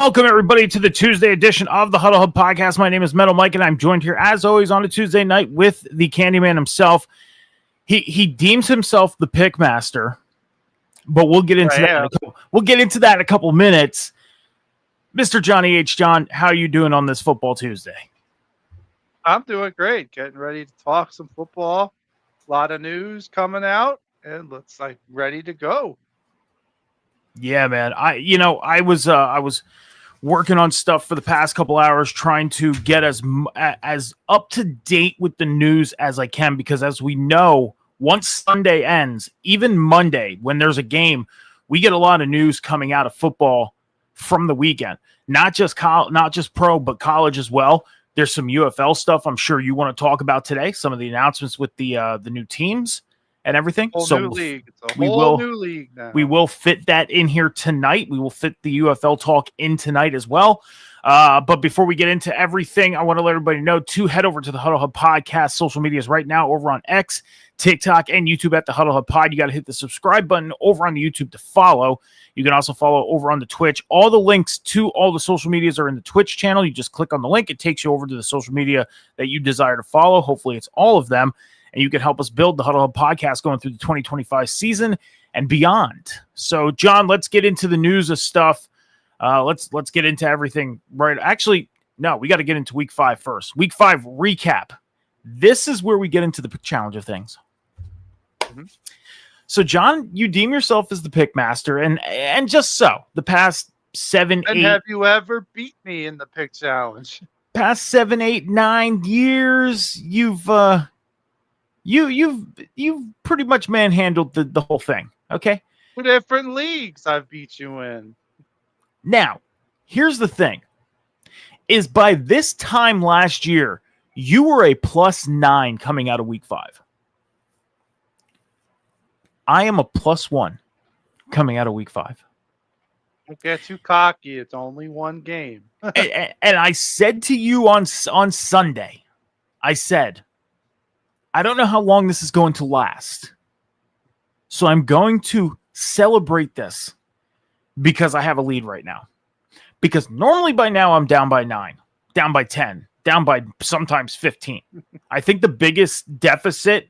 Welcome, everybody, to the Tuesday edition of the Huddle Hub Podcast. My name is Metal Mike, and I'm joined here, as always, on a Tuesday night with the Candyman himself. He deems himself the pick master, but we'll get into that in a couple minutes. Mr. Johnny H. John, how are you doing on this Football Tuesday? I'm doing great. Getting ready to talk some football. A lot of news coming out, and ready to go. Yeah, man. I was working on stuff for the past couple hours, trying to get as up to date with the news as I can, because as we know, once Sunday ends, even Monday when there's a game, we get a lot of news coming out of football from the weekend. Not just pro, but college as well. There's some UFL stuff I'm sure you want to talk about today. Some of the announcements with the new teams and everything. New league. It's a whole new league now. We will fit that in here tonight. We will fit the UFL talk in tonight as well. But before we get into everything, I want to let everybody know to head over to the Huddle Hub Podcast social medias right now over on X, TikTok, and YouTube at the Huddle Hub Pod. You got to hit the subscribe button over on the YouTube to follow. You can also follow over on the Twitch. All the links to all the social medias are in the Twitch channel. You just click on the link. It takes you over to the social media that you desire to follow. Hopefully it's all of them. And you can help us build the Huddle Hub Podcast going through the 2025 season and beyond. So, John, let's get into the news of stuff. Let's get into everything. Right? Actually, no, we got to get into Week 5 first. Week 5 recap. This is where we get into the challenge of things. Mm-hmm. So, John, you deem yourself as the pick master, and just so the past 7, 8. Have you ever beat me in the pick challenge? Past 7, 8, 9 years, you've pretty much manhandled the whole thing. Okay, 2 different leagues I've beat you in. Now, here's the thing: is by this time last year, you were a +9 coming out of Week 5. I am a +1 coming out of Week 5. Don't get too cocky. It's only one game. and I said to you on Sunday, I said, I don't know how long this is going to last. So I'm going to celebrate this because I have a lead right now. Because normally by now I'm down by 9, down by 10, down by sometimes 15. I think the biggest deficit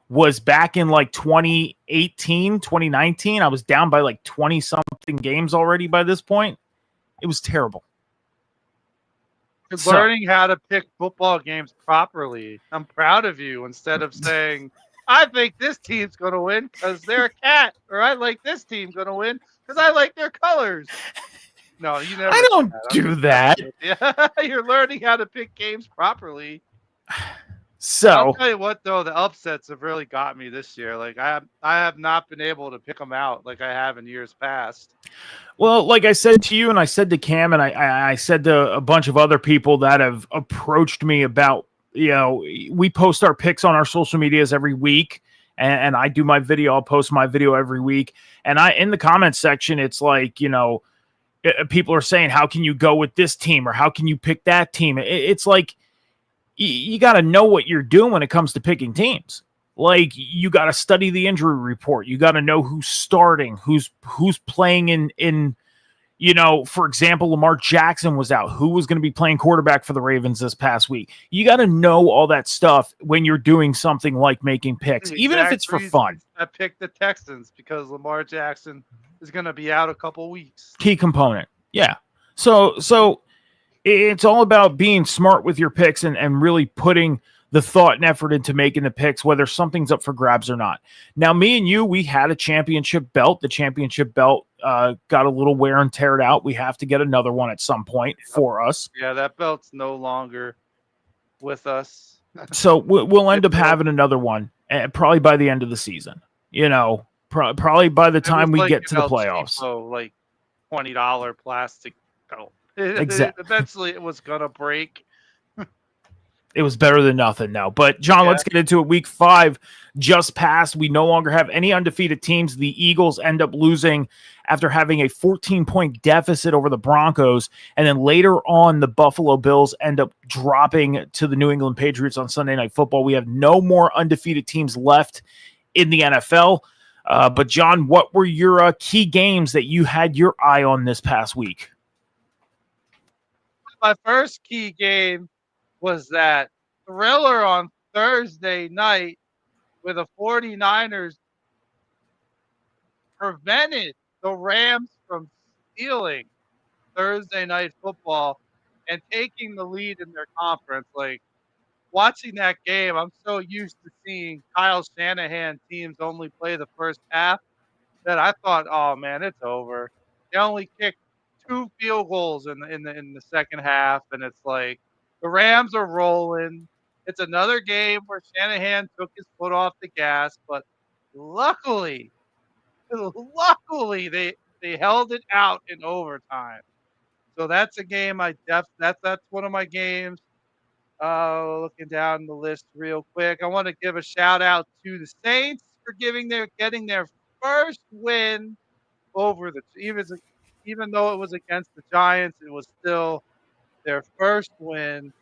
was back in like 2018, 2019. I was down by like 20-something games already by this point. It was terrible. You're learning how to pick football games properly. I'm proud of you, instead of saying, I think this team's going to win because they're a cat, or I like this team going to win because I like their colors. No, you never. I don't do that. Yeah, you're learning how to pick games properly. So I'll tell you what, though, the upsets have really got me this year. Like I have not been able to pick them out like I have in years past. Well, like I said to you, and I said to Cam, and I said to a bunch of other people that have approached me about, we post our picks on our social medias every week, and I do my video. I'll post my video every week, and in the comments section, it's like, people are saying, how can you go with this team, or how can you pick that team? It's like, you got to know what you're doing when it comes to picking teams. Like, you got to study the injury report. You got to know who's starting, who's playing in, for example, Lamar Jackson was out. Who was going to be playing quarterback for the Ravens this past week? You got to know all that stuff when you're doing something like making picks, even if it's for fun. I picked the Texans because Lamar Jackson is going to be out a couple weeks. Key component. Yeah. So it's all about being smart with your picks and really putting the thought and effort into making the picks, whether something's up for grabs or not. Now, me and you, we had a championship belt. The championship belt got a little wear and teared out. We have to get another one at some point for us. Yeah, that belt's no longer with us. So we'll end up having another one, probably by the end of the season. Probably by the time we get to the playoffs. So like $20 plastic belt. Exactly. Eventually, it was gonna break. It was better than nothing now. But, John, Let's get into it. Week 5 just passed. We no longer have any undefeated teams. The Eagles end up losing after having a 14-point deficit over the Broncos. And then later on, the Buffalo Bills end up dropping to the New England Patriots on Sunday Night Football. We have no more undefeated teams left in the NFL. But, John, what were your key games that you had your eye on this past week? my first key game was that thriller on Thursday night where the 49ers prevented the Rams from stealing Thursday night football and taking the lead in their conference. Like, watching that game, I'm so used to seeing Kyle Shanahan teams only play the first half that I thought, oh man, it's over. They only kicked 2 field goals in the second half, and it's like the Rams are rolling. It's another game where Shanahan took his foot off the gas, but luckily, luckily they held it out in overtime. So that's a game that's one of my games. Looking down the list real quick, I want to give a shout out to the Saints for getting their first win over the even though it was against the Giants, it was still their first win.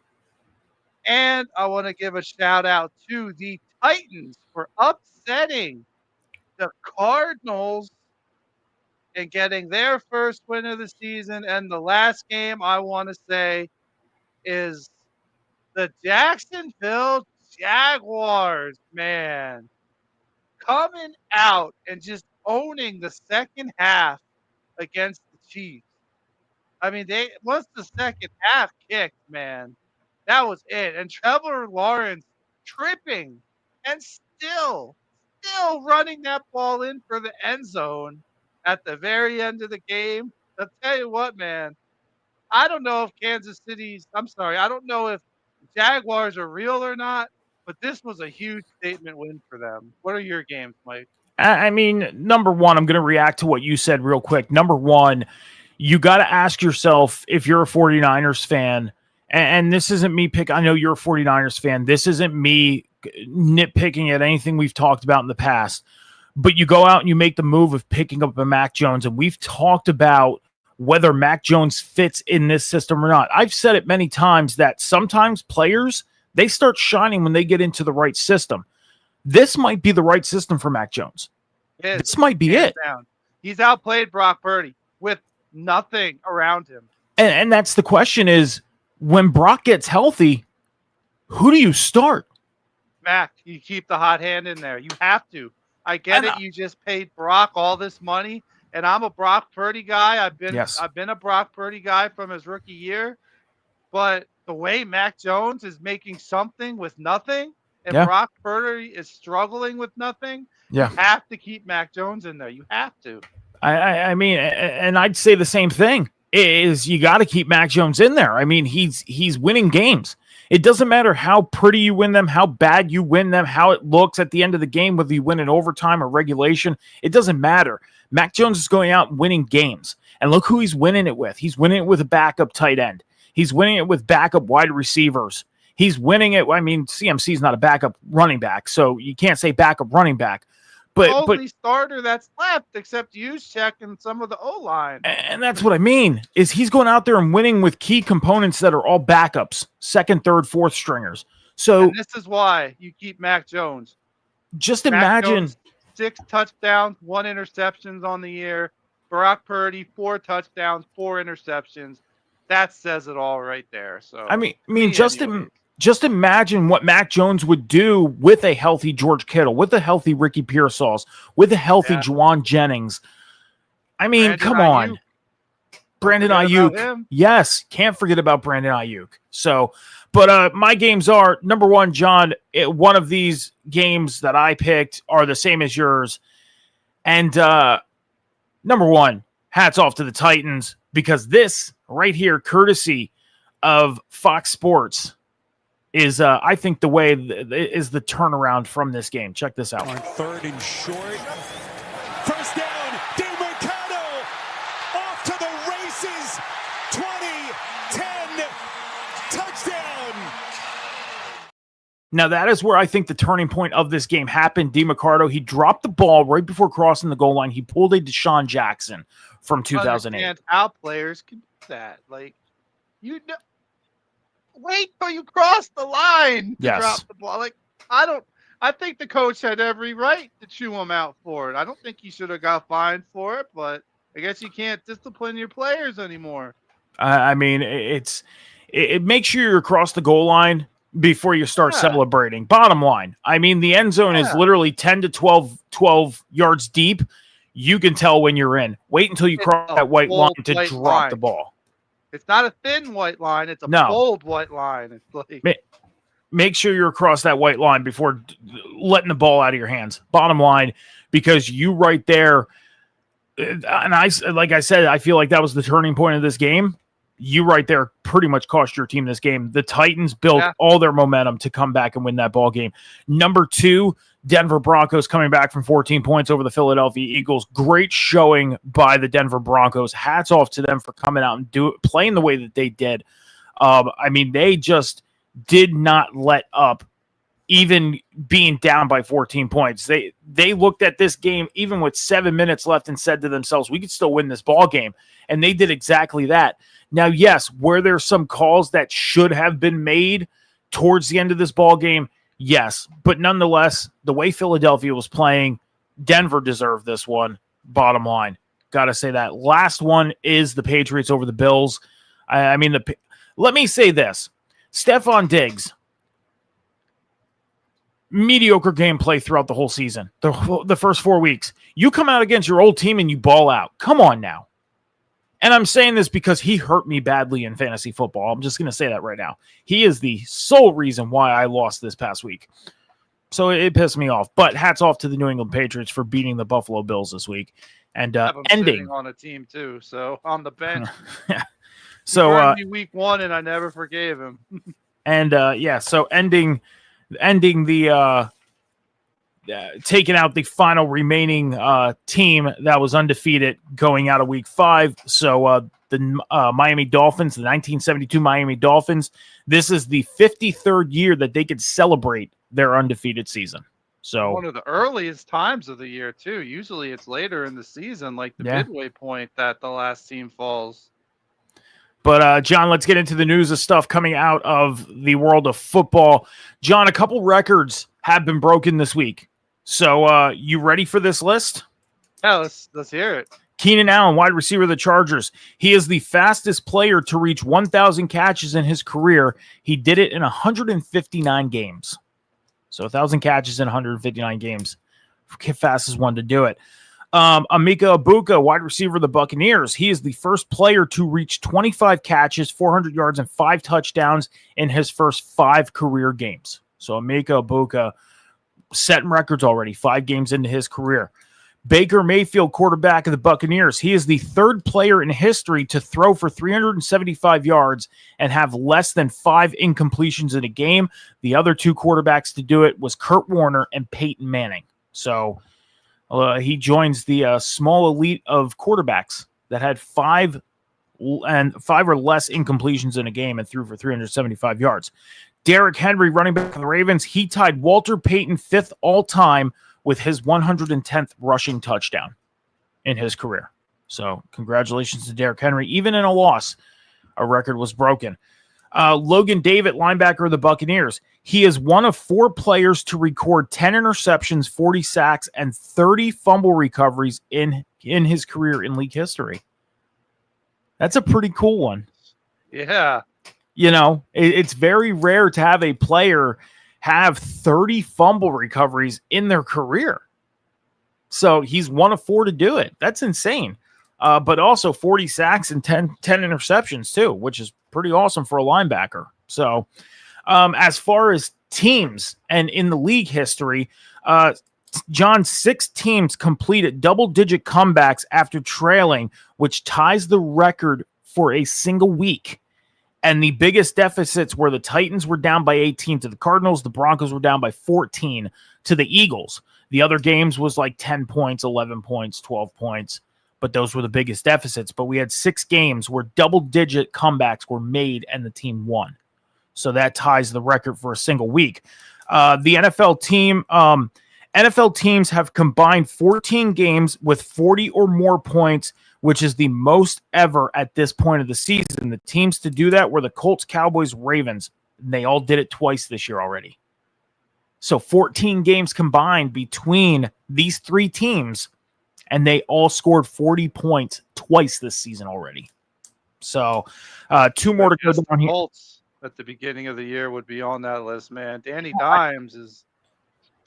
And I want to give a shout out to the Titans for upsetting the Cardinals and getting their first win of the season. And the last game I want to say is the Jacksonville Jaguars, man, coming out and just owning the second half against the Chiefs. I mean, they once the second half kicked, man, that was it. And Trevor Lawrence tripping and still running that ball in for the end zone at the very end of the game. I'll tell you what, man, I don't know if I don't know if Jaguars are real or not, but this was a huge statement win for them. What are your games, Mike? I mean, number one, I'm going to react to what you said real quick. Number one, you got to ask yourself if you're a 49ers fan, and this isn't me I know you're a 49ers fan. This isn't me nitpicking at anything we've talked about in the past, but you go out and you make the move of picking up a Mac Jones, and we've talked about whether Mac Jones fits in this system or not. I've said it many times that sometimes players, they start shining when they get into the right system. This might be the right system for Mac Jones. This might be it. Down. He's outplayed Brock Purdy with nothing around him. And that's the question is, when Brock gets healthy, who do you start? Mac, you keep the hot hand in there. You have to. I get it. You just paid Brock all this money, and I'm a Brock Purdy guy. I've been a Brock Purdy guy from his rookie year. But the way Mac Jones is making something with nothing, and Brock Purdy is struggling with nothing, you have to keep Mac Jones in there. You have to. I mean, and I'd say the same thing, is you got to keep Mac Jones in there. I mean, he's winning games. It doesn't matter how pretty you win them, how bad you win them, how it looks at the end of the game, whether you win in overtime or regulation. It doesn't matter. Mac Jones is going out and winning games. And look who he's winning it with. He's winning it with a backup tight end. He's winning it with backup wide receivers. He's winning it. I mean, CMC is not a backup running back, so you can't say backup running back. But only starter that's left, except Juszczyk and some of the O-line. And that's what I mean, is he's going out there and winning with key components that are all backups, second, third, fourth stringers. So and this is why you keep Mac Jones. Just imagine Jones, 6 touchdowns, 1 interceptions on the year. Brock Purdy, 4 touchdowns, 4 interceptions. That says it all right there. So I mean, just imagine what Mac Jones would do with a healthy George Kittle, with a healthy Ricky Pearsall, with a healthy Juwan Jennings. I mean, come on. Brandon Ayuk. Yes, can't forget about Brandon Ayuk. So, but my games are, number one, John, one of these games that I picked are the same as yours. And number one, hats off to the Titans, because this right here, courtesy of Fox Sports, is I think the way is the turnaround from this game. Check this out. On 3rd and short. First down, DeMarcado off to the races. 20-10 touchdown. Now that is where I think the turning point of this game happened. DeMarcado, he dropped the ball right before crossing the goal line. He pulled a Deshaun Jackson from 2008. How players can do that? Like, you know. Wait till you cross the line to drop the ball. Like, I think the coach had every right to chew him out for it. I don't think he should have got fined for it, but I guess you can't discipline your players anymore. I mean, it makes sure you're across the goal line before you start celebrating. Bottom line, I mean, the end zone is literally 10 to 12 yards deep. You can tell when you're in. Wait until you cross that white line to drop the ball. It's not a thin white line. It's a bold white line. It's like make sure you're across that white line before letting the ball out of your hands. Bottom line, because you right there, and like I said, I feel like that was the turning point of this game. You right there pretty much cost your team this game. The Titans built all their momentum to come back and win that ball game. Number 2, Denver Broncos coming back from 14 points over the Philadelphia Eagles. Great showing by the Denver Broncos. Hats off to them for coming out and playing the way that they did. I mean, they just did not let up, even being down by 14 points. They looked at this game even with 7 minutes left and said to themselves, we could still win this ball game. And they did exactly that. Now, yes, were there some calls that should have been made towards the end of this ball game? Yes. But nonetheless, the way Philadelphia was playing, Denver deserved this one. Bottom line. Got to say that. Last one is the Patriots over the Bills. I mean, let me say this. Stephon Diggs, mediocre gameplay throughout the whole season, the first 4 weeks. You come out against your old team and you ball out. Come on now. And I'm saying this because he hurt me badly in fantasy football. I'm just going to say that right now. He is the sole reason why I lost this past week. So it pissed me off. But hats off to the New England Patriots for beating the Buffalo Bills this week. And ending on a team too. So on the bench. So week 1 and I never forgave him. And so ending the taking out the final remaining team that was undefeated going out of week 5. So the Miami Dolphins, the 1972 Miami Dolphins, this is the 53rd year that they could celebrate their undefeated season. So one of the earliest times of the year too. Usually it's later in the season, like the midway point that the last team falls. But, John, let's get into the news of stuff coming out of the world of football. John, a couple records have been broken this week. So you ready for this list? Yeah, let's hear it. Keenan Allen, wide receiver of the Chargers. He is the fastest player to reach 1,000 catches in his career. He did it in 159 games. So 1,000 catches in 159 games. Fastest one to do it. Emeka Egbuka, wide receiver of the Buccaneers. He is the first player to reach 25 catches, 400 yards, and 5 touchdowns in his first 5 career games. So Emeka Egbuka setting records already, 5 games into his career. Baker Mayfield, quarterback of the Buccaneers. He is the 3rd player in history to throw for 375 yards and have less than 5 incompletions in a game. The other 2 quarterbacks to do it was Kurt Warner and Peyton Manning. So he joins the small elite of quarterbacks that had 5 or less incompletions in a game and threw for 375 yards. Derrick Henry, running back of the Ravens, he tied Walter Payton 5th all-time with his 110th rushing touchdown in his career. So congratulations to Derrick Henry. Even in a loss, a record was broken. Logan David, linebacker of the Buccaneers. He is one of 4 players to record 10 interceptions, 40 sacks, and 30 fumble recoveries in his career in league history. That's a pretty cool one. Yeah. You know, it's very rare to have a player have 30 fumble recoveries in their career. So he's one of 4 to do it. That's insane. But also 40 sacks and 10 interceptions too, which is pretty awesome for a linebacker. So as far as teams and in the league history, John, 6 teams completed double-digit comebacks after trailing, which ties the record for a single week. And the biggest deficits were the Titans were down by 18 to the Cardinals. The Broncos were down by 14 to the Eagles. The other games was like 10 points, 11 points, 12 points. But those were the biggest deficits. But we had 6 games where double-digit comebacks were made and the team won. So that ties the record for a single week. The NFL teams have combined 14 games with 40 or more points, which is the most ever at this point of the season. The teams to do that were the Colts, Cowboys, Ravens. And they all did it twice this year already. So 14 games combined between these 3 teams, and they all scored 40 points twice this season already. So 2 more to go The down here. Colts at the beginning of the year would be on that list, man. Danny Dimes is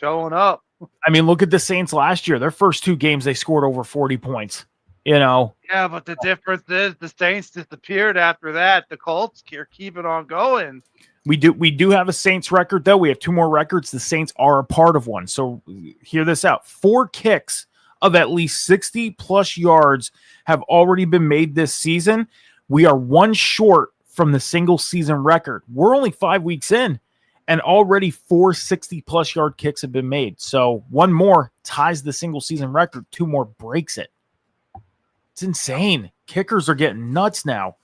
showing up. I mean, look at the Saints last year. Their first 2 games, they scored over 40 points. Yeah, but the difference is the Saints disappeared after that. The Colts are keeping on going. We do have a Saints record, though. We have 2 more records. The Saints are a part of one. So hear this out. 4 kicks of at least 60-plus yards have already been made this season. We are 1 short from the single-season record. We're only 5 weeks in, and already 4 60-plus yard kicks have been made. So 1 more ties the single-season record. 2 more breaks it. It's insane. Kickers are getting nuts now.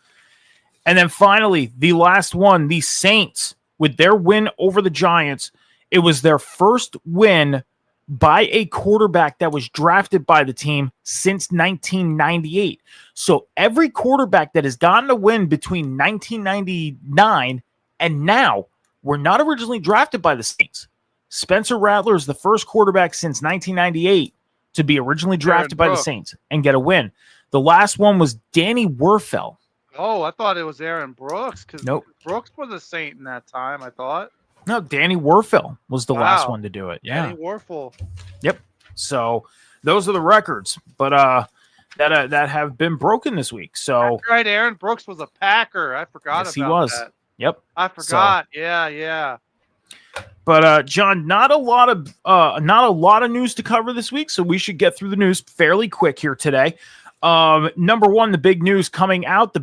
And then finally, the last one, the Saints, with their win over the Giants, it was their first win by a quarterback that was drafted by the team since 1998. So every quarterback that has gotten a win between 1999 and now were not originally drafted by the Saints. Spencer Rattler is the first quarterback since 1998 to be originally drafted by the Saints and get a win. The last one was Danny Werfel. Oh, I thought it was Aaron Brooks because Nope. Brooks was a Saint in that time, I thought. No, Danny Werfel was the last one to do it. Yeah. Danny Werfel. Yep. So those are the records, but that have been broken this week. So that's right, Aaron Brooks was a Packer. I forgot yes, about he was. That. Yep. I forgot. So, yeah. But John, not a lot of news to cover this week, so we should get through the news fairly quick here today. Number one, the big news coming out,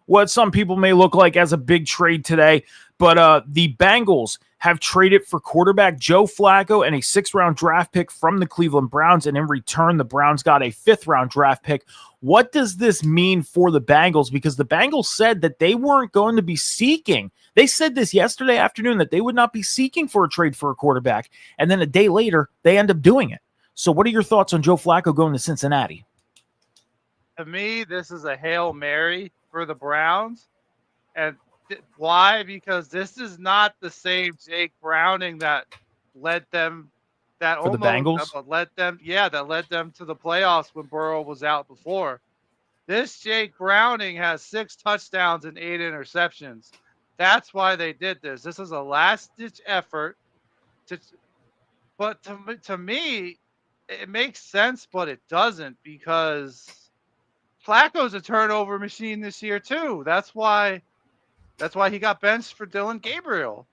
what some people may look like as a big trade today, but the Bengals have traded for quarterback Joe Flacco and a 6th-round draft pick from the Cleveland Browns, and in return, the Browns got a 5th-round draft pick. What does this mean for the Bengals? Because the Bengals said that they weren't going to be seeking. They said this yesterday afternoon that they would not be seeking for a trade for a quarterback, and then a day later, they end up doing it. So what are your thoughts on Joe Flacco going to Cincinnati? To me, this is a Hail Mary for the Browns. And why? Because this is not the same Jake Browning that led them that for the Bengals? That led them to the playoffs when Burrow was out before. This Jake Browning has 6 touchdowns and 8 interceptions. That's why they did this. This is a last-ditch effort. But to me, it makes sense, but it doesn't, because Flacco's a turnover machine this year too. That's why he got benched for Dylan Gabriel.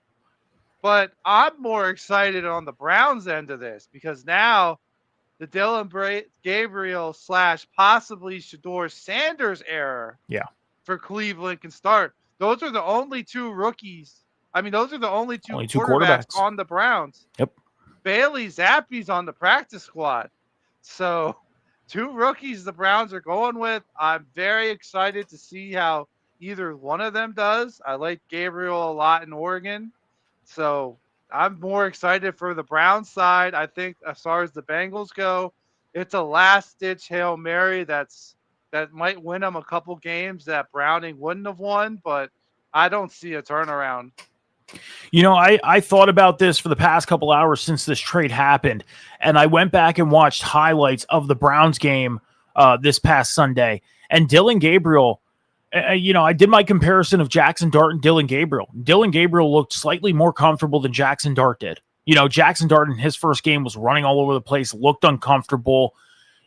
But I'm more excited on the Browns end of this, because now the Dylan Gabriel / possibly Shedeur Sanders era for Cleveland can start. Those are the only 2 rookies. I mean, those are the only two quarterbacks on the Browns. Yep. Bailey Zappi's on the practice squad. So 2 rookies the Browns are going with. I'm very excited to see how either one of them does. I like Gabriel a lot in Oregon. So I'm more excited for the Browns side. I think as far as the Bengals go, it's a last-ditch Hail Mary that might win them a couple games that Browning wouldn't have won, but I don't see a turnaround. You know, I thought about this for the past couple hours since this trade happened, and I went back and watched highlights of the Browns game this past Sunday. And Dylan Gabriel, I did my comparison of Jackson Dart and Dylan Gabriel. Dylan Gabriel looked slightly more comfortable than Jackson Dart did. Jackson Dart in his first game was running all over the place, looked uncomfortable.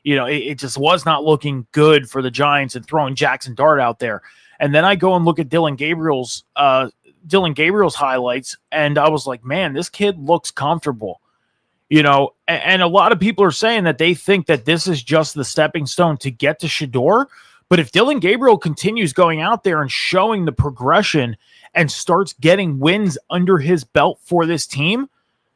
It just was not looking good for the Giants and throwing Jackson Dart out there. And then I go and look at Dylan Gabriel's highlights, and I was like, man, this kid looks comfortable. And a lot of people are saying that they think that this is just the stepping stone to get to Shedeur. But if Dylan Gabriel continues going out there and showing the progression and starts getting wins under his belt for this team,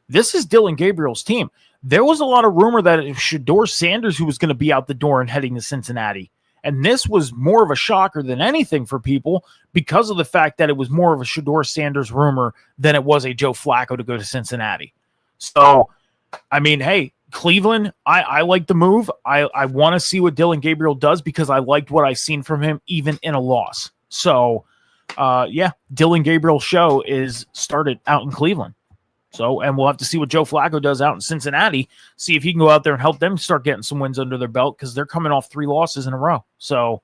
this is Dylan Gabriel's team. There was a lot of rumor that it was Shedeur Sanders who was going to be out the door and heading to Cincinnati. And this was more of a shocker than anything for people because of the fact that it was more of a Shedeur Sanders rumor than it was a Joe Flacco to go to Cincinnati. So, I mean, hey, Cleveland, I like the move. I want to see what Dylan Gabriel does because I liked what I've seen from him even in a loss. So, Dylan Gabriel's show is started out in Cleveland. So, and we'll have to see what Joe Flacco does out in Cincinnati, see if he can go out there and help them start getting some wins under their belt because they're coming off 3 losses in a row. So,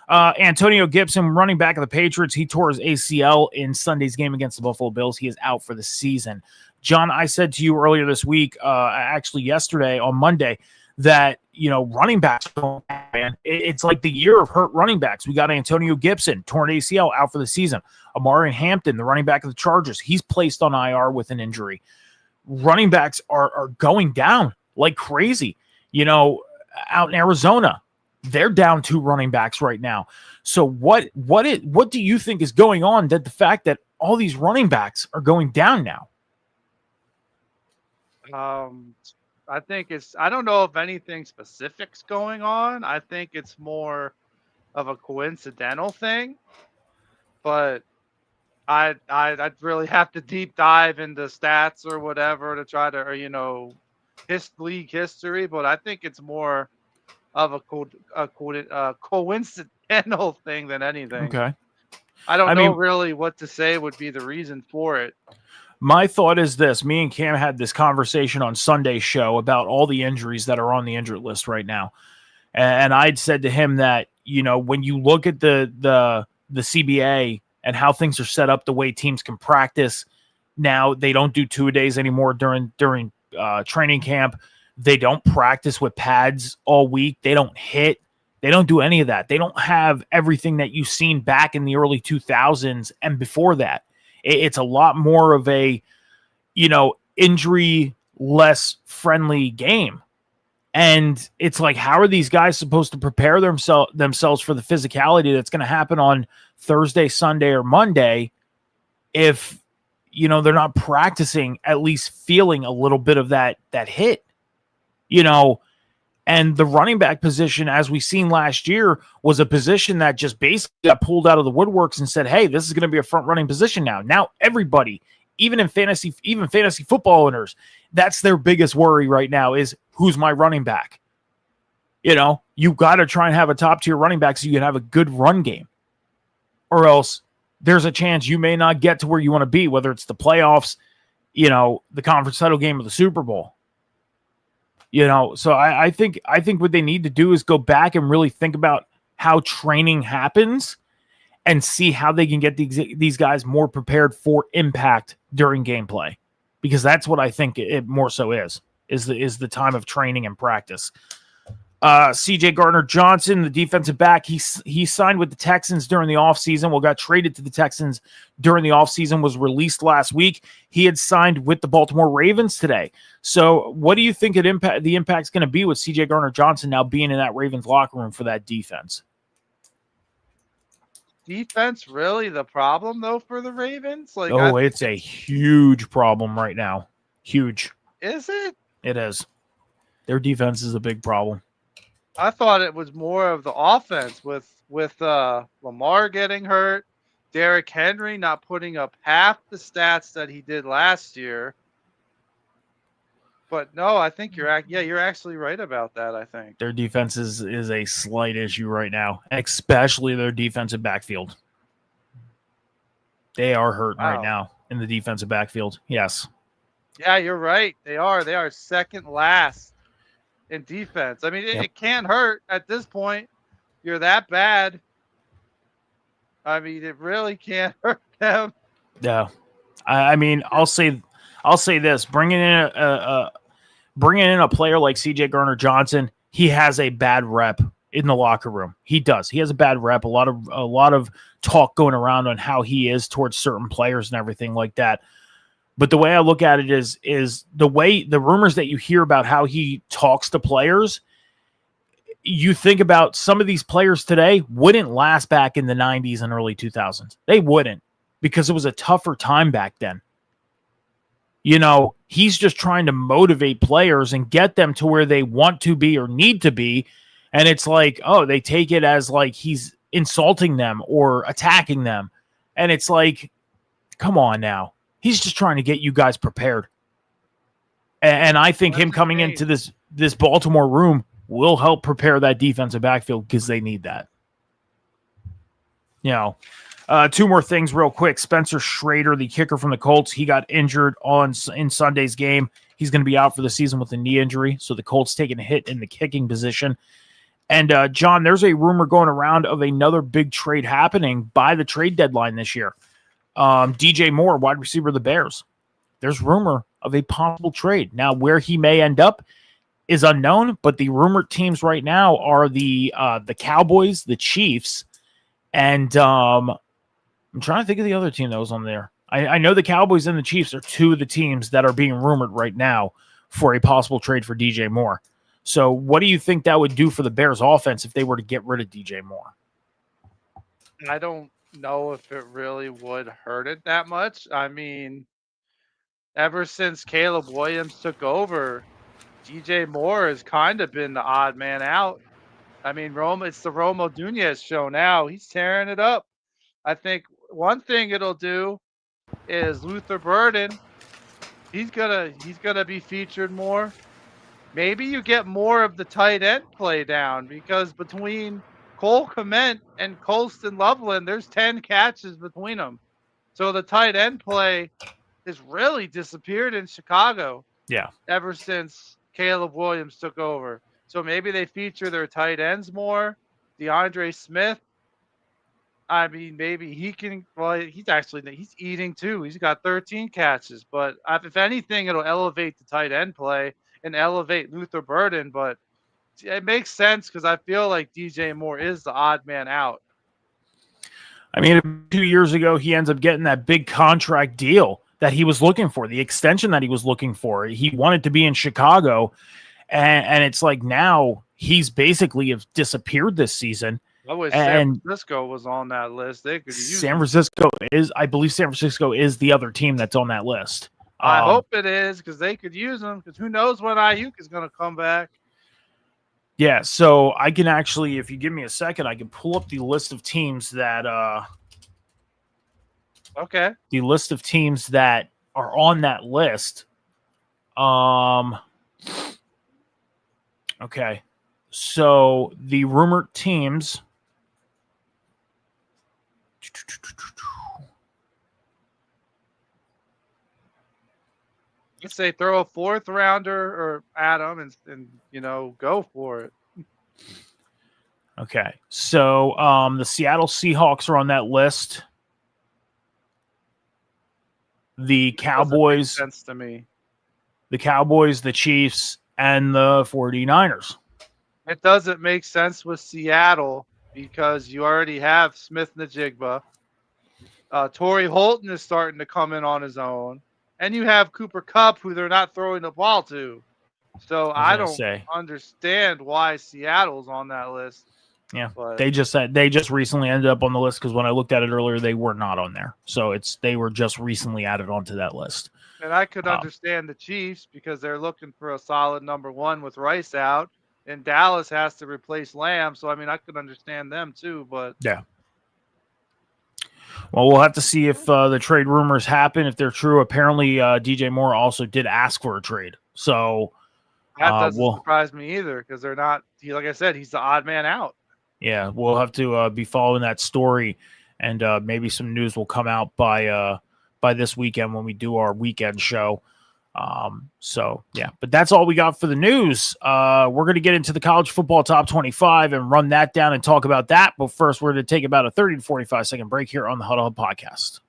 Antonio Gibson, running back of the Patriots, he tore his ACL in Sunday's game against the Buffalo Bills. He is out for the season. John, I said to you earlier this week, actually yesterday on Monday, that, running backs, man, it's like the year of hurt running backs. We got Antonio Gibson, torn ACL, out for the season. Amari Hampton, the running back of the Chargers, he's placed on IR with an injury. Running backs are going down like crazy. Out in Arizona, they're down 2 running backs right now. So what do you think is going on, that the fact that all these running backs are going down now? I think I don't know if anything specific's going on. I think it's more of a coincidental thing, but I'd really have to deep dive into stats or whatever to try to, league history. But I think it's more of a coincidental thing than anything. Okay. I don't know really what to say would be the reason for it. My thought is this. Me and Cam had this conversation on Sunday's show about all the injuries that are on the injured list right now. And I'd said to him that, when you look at the CBA and how things are set up, the way teams can practice now, they don't do 2-a-days anymore during training camp. They don't practice with pads all week. They don't hit. They don't do any of that. They don't have everything that you've seen back in the early 2000s and before that. It's a lot more of a, injury less friendly game. And it's like, how are these guys supposed to prepare themselves for the physicality that's going to happen on Thursday, Sunday, or Monday if, they're not practicing, at least feeling a little bit of that hit, And the running back position, as we seen last year, was a position that just basically got pulled out of the woodworks and said, hey, this is going to be a front running position now. Now everybody, even fantasy football owners, that's their biggest worry right now is, who's my running back? You got to try and have a top tier running back so you can have a good run game, or else there's a chance you may not get to where you want to be, whether it's the playoffs, the conference title game, or the Super Bowl. So I think what they need to do is go back and really think about how training happens and see how they can get these guys more prepared for impact during gameplay, because that's what I think it more so is the time of training and practice. CJ Gardner-Johnson, the defensive back, he signed with the Texans during the offseason. Got traded to the Texans during the offseason, was released last week. He had signed with the Baltimore Ravens today. So what do you think the impact's going to be with CJ Gardner-Johnson now being in that Ravens locker room for that defense? Defense really the problem, though, for the Ravens? It's a huge problem right now. Huge. Is it? It is. Their defense is a big problem. I thought it was more of the offense with Lamar getting hurt, Derrick Henry not putting up half the stats that he did last year. But no, I think you're actually right about that. I think their defense is a slight issue right now, especially their defensive backfield. They are hurt right now in the defensive backfield. Yes. Yeah, you're right. They are. They are second last in defense. I mean, it can't hurt at this point. You're that bad. I mean, it really can't hurt them. Yeah. I mean, I'll say this: bringing in a player like CJ Gardner-Johnson, he has a bad rep in the locker room. He does. He has a bad rep. A lot of talk going around on how he is towards certain players and everything like that. But the way I look at it is the rumors that you hear about how he talks to players. You think about some of these players today wouldn't last back in the 90s and early 2000s. They wouldn't, because it was a tougher time back then. He's just trying to motivate players and get them to where they want to be or need to be. And it's like, they take it as like he's insulting them or attacking them. And it's like, come on now. He's just trying to get you guys prepared. And I think him coming into this Baltimore room will help prepare that defensive backfield, because they need that. Two more things real quick. Spencer Schrader, the kicker from the Colts, he got injured in Sunday's game. He's going to be out for the season with a knee injury. So the Colts taking a hit in the kicking position. And John, there's a rumor going around of another big trade happening by the trade deadline this year. DJ Moore, wide receiver of the Bears. There's rumor of a possible trade. Now, where he may end up is unknown, but the rumored teams right now are the Cowboys, the Chiefs, and I'm trying to think of the other team that was on there. I know the Cowboys and the Chiefs are two of the teams that are being rumored right now for a possible trade for DJ Moore. So what do you think that would do for the Bears offense if they were to get rid of DJ Moore? I don't know if it really would hurt it that much. I mean, ever since Caleb Williams took over, DJ Moore has kind of been the odd man out. I mean, it's the Romo Nunez show now. He's tearing it up. I think one thing it'll do is Luther Burden. He's gonna be featured more. Maybe you get more of the tight end play down, because between Cole Kmet and Colston Loveland, there's 10 catches between them. So the tight end play has really disappeared in Chicago. Yeah. Ever since Caleb Williams took over. So maybe they feature their tight ends more. DeAndre Smith. I mean, maybe he can. Well, he's eating too. He's got 13 catches. But if anything, it'll elevate the tight end play and elevate Luther Burden. But it makes sense because I feel like DJ Moore is the odd man out. I mean, 2 years ago, he ends up getting that big contract deal that he was looking for, the extension that he was looking for. He wanted to be in Chicago, and it's like now he's basically have disappeared this season. I wish San Francisco was on that list. They could use San Francisco is, I believe San Francisco is the other team that's on that list. I hope it is, because they could use them, because who knows when Ayuk is going to come back. Yeah, so I can actually, if you give me a second, I can pull up the list of teams that okay. The list of teams that are on that list. Okay. So the rumored teams. Let's say throw a fourth rounder or Adam and go for it. Okay. So the Seattle Seahawks are on that list. The Cowboys. Doesn't make sense to me. The Cowboys, the Chiefs, and the 49ers. It doesn't make sense with Seattle because you already have Smith-Njigba. Torrey Holton is starting to come in on his own. And you have Cooper Kupp, who they're not throwing the ball to. So I don't understand why Seattle's on that list. Yeah, but they just recently ended up on the list because when I looked at it earlier, they were not on there. So they were just recently added onto that list. And I could understand the Chiefs because they're looking for a solid number one with Rice out, and Dallas has to replace Lamb. So I mean, I could understand them too. But yeah. Well, we'll have to see if the trade rumors happen, if they're true. Apparently, DJ Moore also did ask for a trade. So that doesn't surprise me either because they're not. Like I said, he's the odd man out. Yeah, we'll have to be following that story, and maybe some news will come out by this weekend when we do our weekend show. So, yeah, but that's all we got for the news. We're going to get into the college football top 25 and run that down and talk about that. But first, we're going to take about a 30 to 45-second break here on the Huddle Hub Podcast.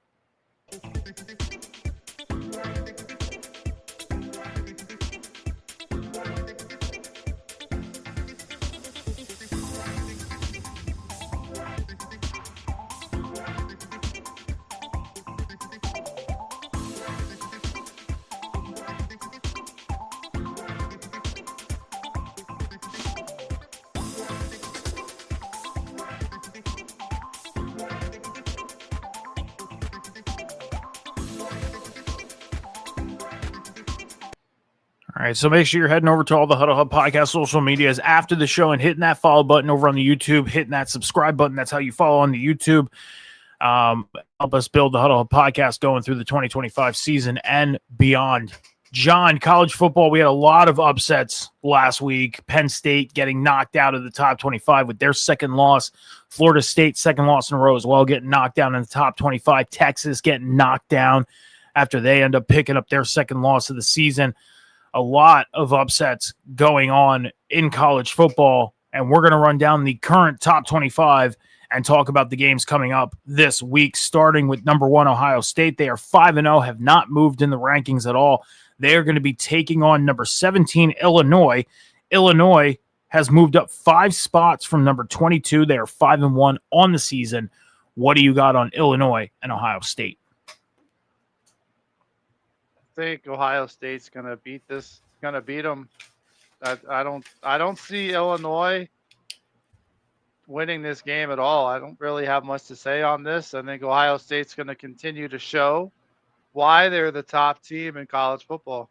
All right, so make sure you're heading over to all the Huddle Hub Podcast social medias after the show and hitting that follow button over on the YouTube, hitting that subscribe button. That's how you follow on the YouTube. Help us build the Huddle Hub Podcast going through the 2025 season and beyond. John, college football, we had a lot of upsets last week. Penn State getting knocked out of the top 25 with their second loss. Florida State, second loss in a row as well, getting knocked down in the top 25. Texas getting knocked down after they end up picking up their second loss of the season. A lot of upsets going on in college football. and we're going to run down the current top 25 and talk about the games coming up this week, starting with number 1, Ohio State. They are 5-0, have not moved in the rankings at all. They are going to be taking on number 17, Illinois. Illinois has moved up 5 spots from number 22. They are 5-1 on the season. What do you got on Illinois and Ohio State? I think Ohio State's gonna beat them. I don't see Illinois winning this game at all. I don't really have much to say on this. I think Ohio State's going to continue to show why they're the top team in college football.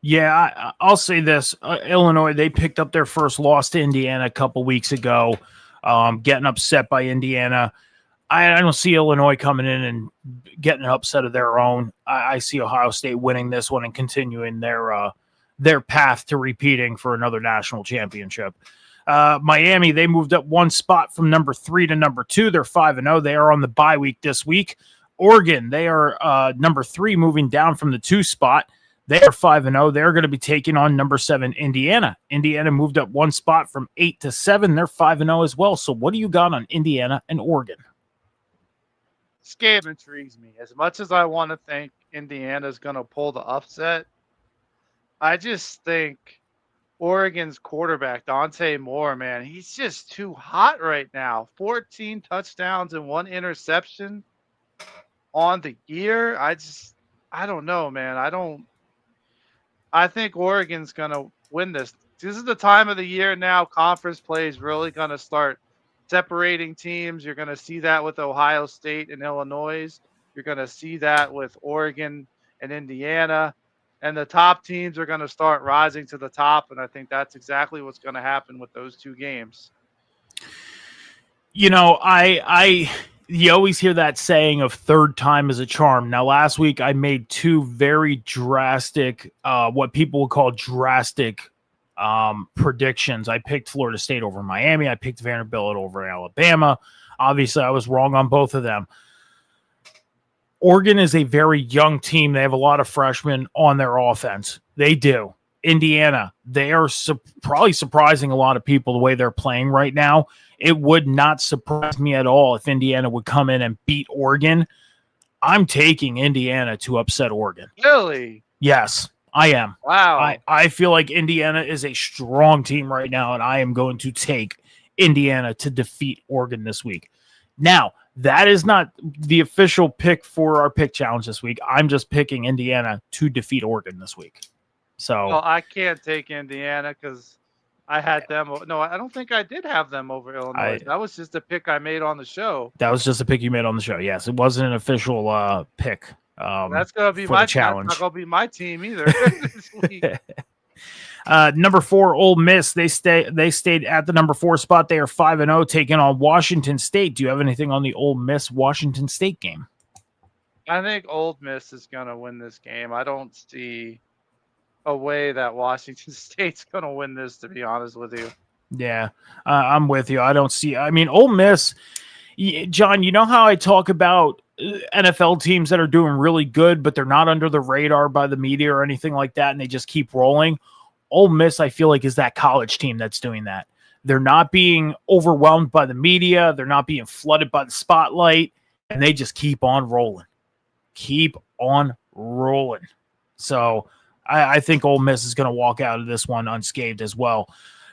Yeah, I'll say this. Illinois, they picked up their first loss to Indiana a couple weeks ago, getting upset by Indiana. I don't see Illinois coming in and getting an upset of their own. I see Ohio State winning this one and continuing their path to repeating for another national championship. Miami, they moved up 1 spot from number 3 to number 2. They're 5-0. They are on the bye week this week. Oregon, they are number 3, moving down from the 2 spot. They are 5-0. They're going to be taking on number 7, Indiana. Indiana moved up 1 spot from 8 to 7. They're 5-0 as well. So what do you got on Indiana and Oregon? This game intrigues me. As much as I want to think Indiana's going to pull the upset, I just think Oregon's quarterback, Dante Moore, man, he's just too hot right now. 14 touchdowns and 1 interception on the year. I don't know, man. I think Oregon's going to win this. This is the time of the year now. Conference play is really going to start separating teams. You're going to see that with Ohio State and Illinois. You're going to see that with Oregon and Indiana. And the top teams are going to start rising to the top, and I think that's exactly what's going to happen with those 2 games. You know, you always hear that saying of third time is a charm. Now, last week I made 2 very drastic, what people would call drastic predictions. I picked Florida State over Miami. I picked Vanderbilt over Alabama. Obviously, I was wrong on both of them. Oregon is a very young team. They have a lot of freshmen on their offense. They do. Indiana, they are probably surprising a lot of people the way they're playing right now. It would not surprise me at all if Indiana would come in and beat Oregon. I'm taking Indiana to upset Oregon. Really? Yes, I am. Wow. I feel like Indiana is a strong team right now, and I am going to take Indiana to defeat Oregon this week. Now, that is not the official pick for our pick challenge this week. I'm just picking Indiana to defeat Oregon this week. So, well, I can't take Indiana because I had them. No, I don't think I did have them over Illinois. That was just a pick I made on the show. That was just a pick you made on the show. Yes, it wasn't an official pick. That's going to be my challenge. That's not going to be my team either this week. Number 4, Ole Miss. They stayed at the number 4 spot. They are 5-0, taking on Washington State. Do you have anything on the Ole Miss Washington State game? I think Ole Miss is going to win this game. I don't see a way that Washington State's going to win this, to be honest with you. Yeah, I'm with you. I don't see. I mean, Ole Miss, John. You know how I talk about NFL teams that are doing really good, but they're not under the radar by the media or anything like that, and they just keep rolling. Ole Miss, I feel like, is that college team that's doing that. They're not being overwhelmed by the media. They're not being flooded by the spotlight, and they just keep on rolling. Keep on rolling. So I think Ole Miss is going to walk out of this one unscathed as well.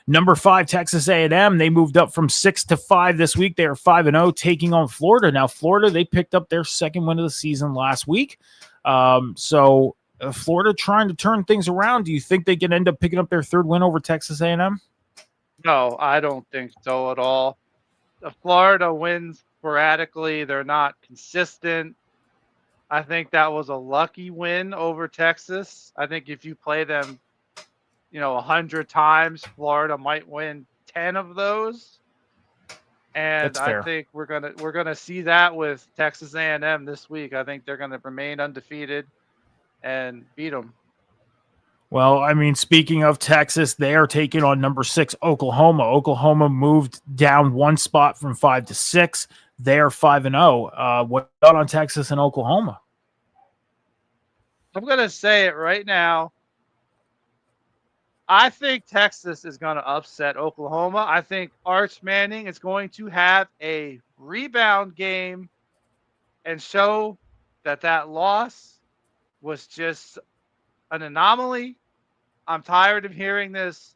Number 5, Texas A&M. They moved up from 6 to 5 this week. They are 5-0, taking on Florida. Now, Florida, they picked up their second win of the season last week. Florida trying to turn things around. Do you think they can end up picking up their 3rd win over Texas A&M? No, I don't think so at all. The Florida wins sporadically. They're not consistent. I think that was a lucky win over Texas. I think if you play them, 100 times, Florida might win 10 of those. And I think we're gonna see that with Texas A&M this week. I think they're gonna remain undefeated and beat them. Well, I mean, speaking of Texas, they are taking on number 6, Oklahoma. Oklahoma moved down 1 spot from 5 to 6. They are 5-0. What about on Texas and Oklahoma? I'm going to say it right now. I think Texas is going to upset Oklahoma. I think Arch Manning is going to have a rebound game and show that loss was just an anomaly. I'm tired of hearing this.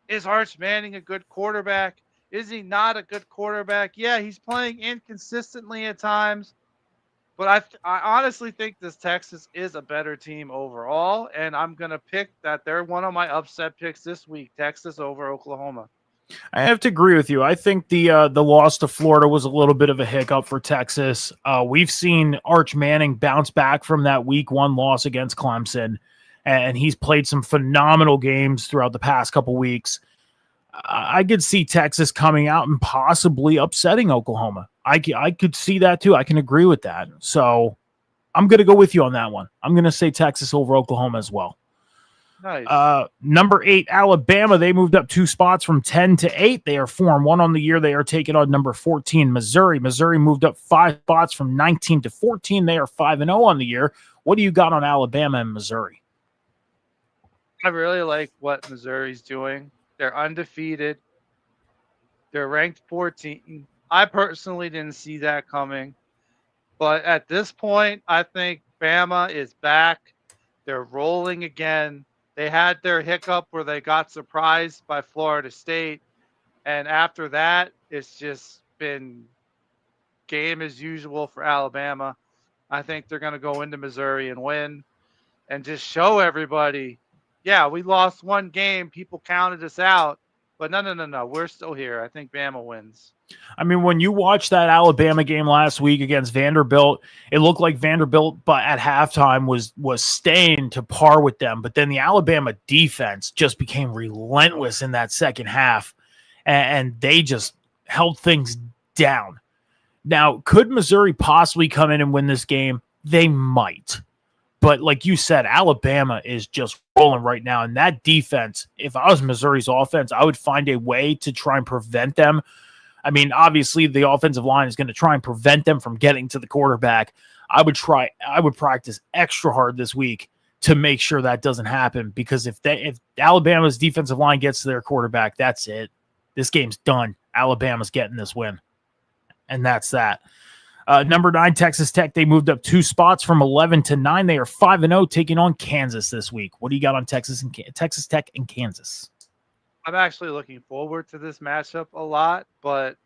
Is Arch Manning a good quarterback? Is he not a good quarterback? Yeah, he's playing inconsistently at times, but I honestly think this Texas is a better team overall, and I'm going to pick that they're one of my upset picks this week, Texas over Oklahoma. I have to agree with you. I think the loss to Florida was a little bit of a hiccup for Texas. We've seen Arch Manning bounce back from that week 1 loss against Clemson, and he's played some phenomenal games throughout the past couple weeks. I could see Texas coming out and possibly upsetting Oklahoma. I could see that too. I can agree with that. So I'm going to go with you on that one. I'm going to say Texas over Oklahoma as well. Nice. Number 8, Alabama. They moved up 2 spots from 10 to 8. They are 4-1 on the year. They are taking on number 14, Missouri. Missouri moved up 5 spots from 19 to 14. They are 5-0 on the year. What do you got on Alabama and Missouri? I really like what Missouri's doing. They're undefeated. They're ranked 14. I personally didn't see that coming. But at this point, I think Bama is back. They're rolling again. They had their hiccup where they got surprised by Florida State. And after that, it's just been game as usual for Alabama. I think they're going to go into Missouri and win and just show everybody, yeah, we lost 1 game. People counted us out. But no. We're still here. I think Bama wins. I mean, when you watched that Alabama game last week against Vanderbilt, it looked like Vanderbilt, but at halftime was staying to par with them. But then the Alabama defense just became relentless in that second half, and they just held things down. Now, could Missouri possibly come in and win this game? They might. But like you said, Alabama is just rolling right now. And that defense, if I was Missouri's offense, I would find a way to try and prevent them. I mean, obviously, the offensive line is going to try and prevent them from getting to the quarterback. I would practice extra hard this week to make sure that doesn't happen, because if Alabama's defensive line gets to their quarterback, that's it. This game's done. Alabama's getting this win. And that's that. Number 9, Texas Tech. They moved up 2 spots from 11 to 9. They are 5-0, taking on Kansas this week. What do you got on Texas Tech and Kansas? I'm actually looking forward to this matchup a lot, but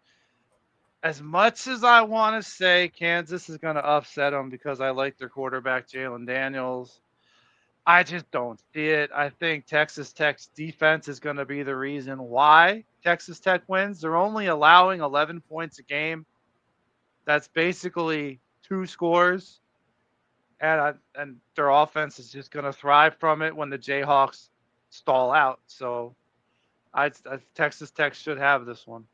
as much as I want to say Kansas is going to upset them because I like their quarterback, Jalen Daniels, I just don't see it. I think Texas Tech's defense is going to be the reason why Texas Tech wins. They're only allowing 11 points a game. That's basically 2 scores, and their offense is just going to thrive from it when the Jayhawks stall out. So Texas Tech should have this one.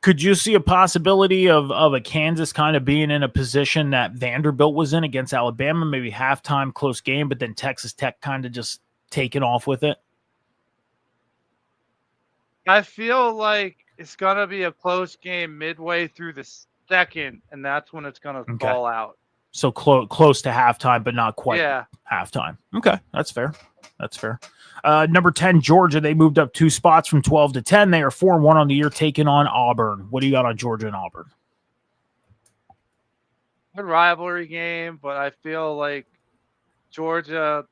Could you see a possibility of a Kansas kind of being in a position that Vanderbilt was in against Alabama, maybe halftime, close game, but then Texas Tech kind of just taking off with it? I feel like it's going to be a close game midway through the second, and that's when it's going to fall out. So close to halftime, but not quite halftime. Okay, that's fair. Number 10, Georgia. They moved up 2 spots from 12 to 10. They are 4-1 on the year, taking on Auburn. What do you got on Georgia and Auburn? Good rivalry game, but I feel like Georgia,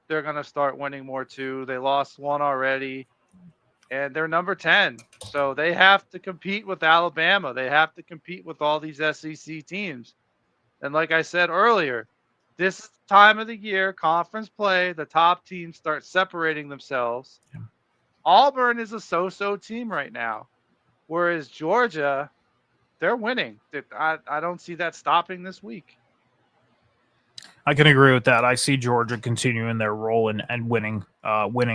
they're going to start winning more too. They lost 1 already, and they're number 10. So they have to compete with Alabama. They have to compete with all these SEC teams. And like I said earlier, this time of the year, conference play, the top teams start separating themselves. Yeah. Auburn is a so-so team right now, whereas Georgia, they're winning. I don't see that stopping this week. I can agree with that. I see Georgia continuing their role and winning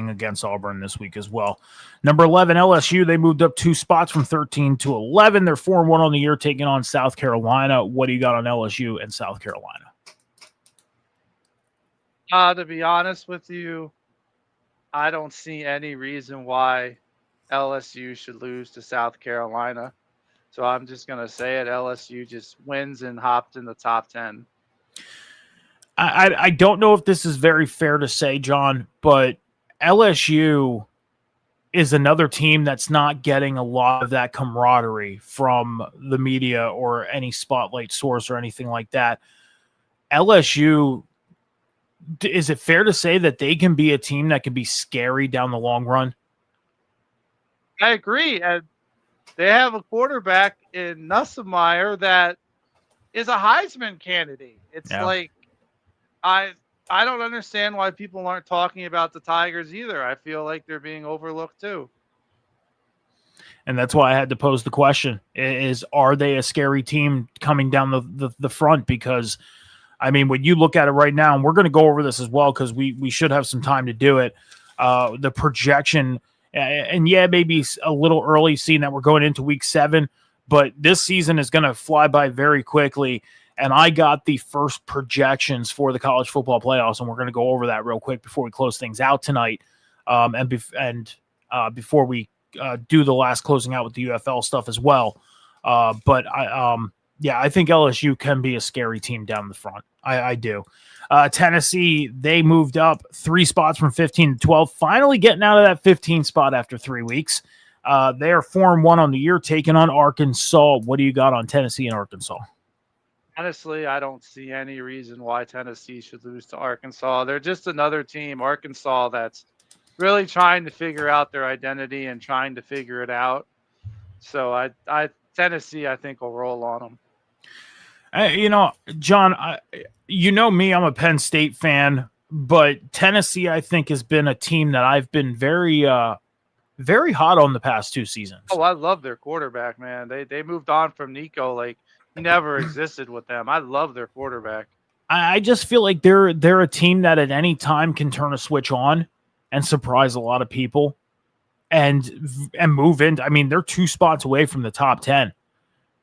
against Auburn this week as well. Number 11, LSU. They moved up 2 spots from 13 to 11. They're 4-1 on the year, taking on South Carolina. What do you got on LSU and South Carolina? To be honest with you, I don't see any reason why LSU should lose to South Carolina. So I'm just going to say it. LSU just wins and hopped in the top 10. I don't know if this is very fair to say, John, but LSU is another team that's not getting a lot of that camaraderie from the media or any spotlight source or anything like that. LSU, is it fair to say that they can be a team that can be scary down the long run? I agree. And they have a quarterback in Nussmeier that is a Heisman candidate. It's like I don't understand why people aren't talking about the Tigers either. I feel like they're being overlooked too. And that's why I had to pose the question: are they a scary team coming down the front? Because I mean, when you look at it right now, and we're going to go over this as well because we should have some time to do it. The projection, and maybe a little early, seeing that we're going into week 7, but this season is going to fly by very quickly. And I got the first projections for the college football playoffs, and we're going to go over that real quick before we close things out tonight, before we do the last closing out with the UFL stuff as well. But I think LSU can be a scary team down the front. I do. Tennessee, they moved up 3 spots from 15 to 12, finally getting out of that 15 spot after 3 weeks. They are 4-1 on the year, taking on Arkansas. What do you got on Tennessee and Arkansas? Honestly, I don't see any reason why Tennessee should lose to Arkansas. They're just another team, Arkansas, that's really trying to figure out their identity and trying to figure it out. So Tennessee, I think, will roll on them. John, me, I'm a Penn State fan, but Tennessee, I think, has been a team that I've been very, very hot on the past 2 seasons. Oh, I love their quarterback, man. They moved on from Nico like he never existed with them. I love their quarterback. I just feel like they're a team that at any time can turn a switch on and surprise a lot of people and move in. I mean, they're 2 spots away from the top 10,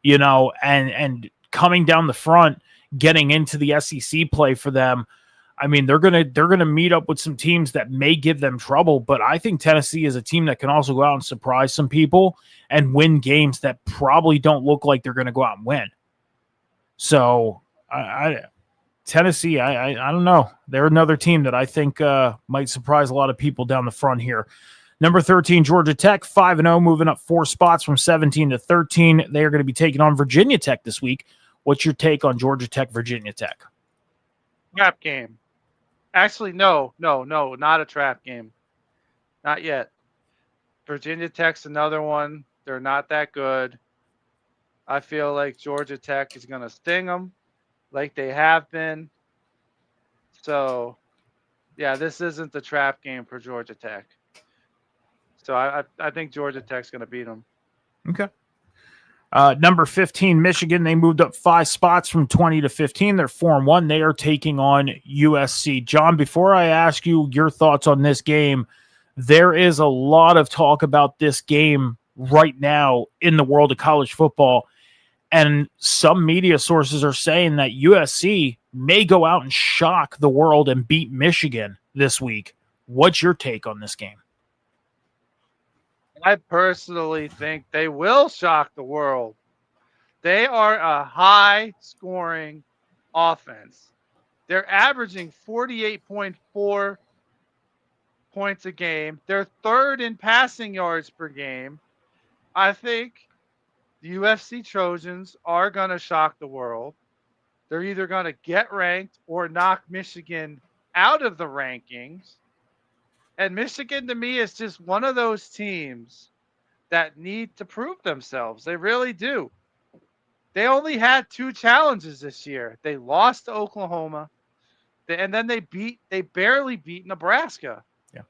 and coming down the front, getting into the SEC play for them. I mean, they're gonna meet up with some teams that may give them trouble, but I think Tennessee is a team that can also go out and surprise some people and win games that probably don't look like they're going to go out and win. So, Tennessee, I don't know. They're another team that I think might surprise a lot of people down the front here. Number 13, Georgia Tech, 5-0, moving up 4 spots from 17 to 13. They are going to be taking on Virginia Tech this week. What's your take on Georgia Tech, Virginia Tech? Trap game. Actually, no, not a trap game. Not yet. Virginia Tech's another one. They're not that good. I feel like Georgia Tech is going to sting them like they have been. So, yeah, this isn't the trap game for Georgia Tech. So I think Georgia Tech's going to beat them. Okay. Number 15, Michigan. They moved up 5 spots from 20 to 15. They're 4-1. They are taking on USC. John, before I ask you your thoughts on this game, there is a lot of talk about this game right now in the world of college football. And some media sources are saying that USC may go out and shock the world and beat Michigan this week. What's your take on this game? I personally think they will shock the world. They are a high-scoring offense. They're averaging 48.4 points a game. They're 3rd in passing yards per game. I think the UFC Trojans are going to shock the world. They're either going to get ranked or knock Michigan out of the rankings. And Michigan, to me, is just one of those teams that need to prove themselves. They really do. They only had 2 challenges this year. They lost to Oklahoma, and then they barely beat Nebraska. Yeah.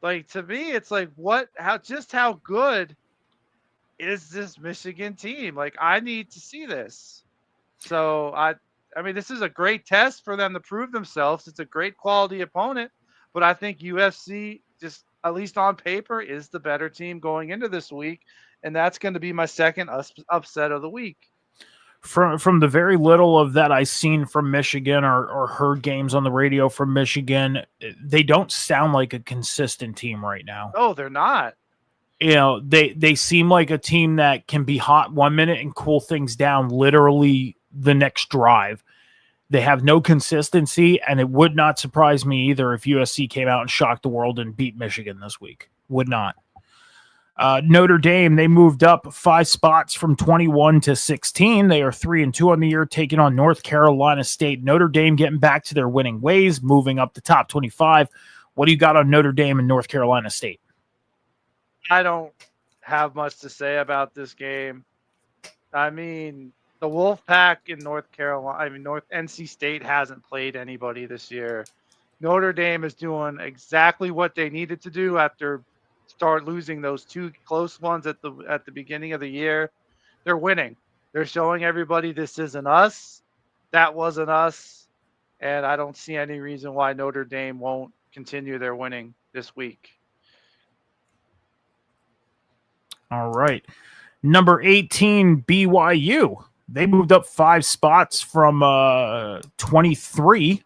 Like, to me, it's like, how good is this Michigan team? Like, I need to see this. So, I mean, this is a great test for them to prove themselves. It's a great quality opponent, but I think UFC, just at least on paper, is the better team going into this week, and that's going to be my second upset of the week. From the very little of that I've seen from Michigan or heard games on the radio from Michigan, they don't sound like a consistent team right now. No, they're not. They seem like a team that can be hot 1 minute and cool things down literally the next drive. They have no consistency, and it would not surprise me either if USC came out and shocked the world and beat Michigan this week. Would not. Notre Dame, they moved up 5 spots from 21 to 16. They are 3-2 on the year, taking on North Carolina State. Notre Dame getting back to their winning ways, moving up the top 25. What do you got on Notre Dame and North Carolina State? I don't have much to say about this game. I mean, the Wolfpack in North Carolina, North NC State hasn't played anybody this year. Notre Dame is doing exactly what they needed to do after start losing those 2 close ones at the beginning of the year. They're winning. They're showing everybody this isn't us. That wasn't us. And I don't see any reason why Notre Dame won't continue their winning this week. All right. Number 18, BYU. They moved up 5 spots from 23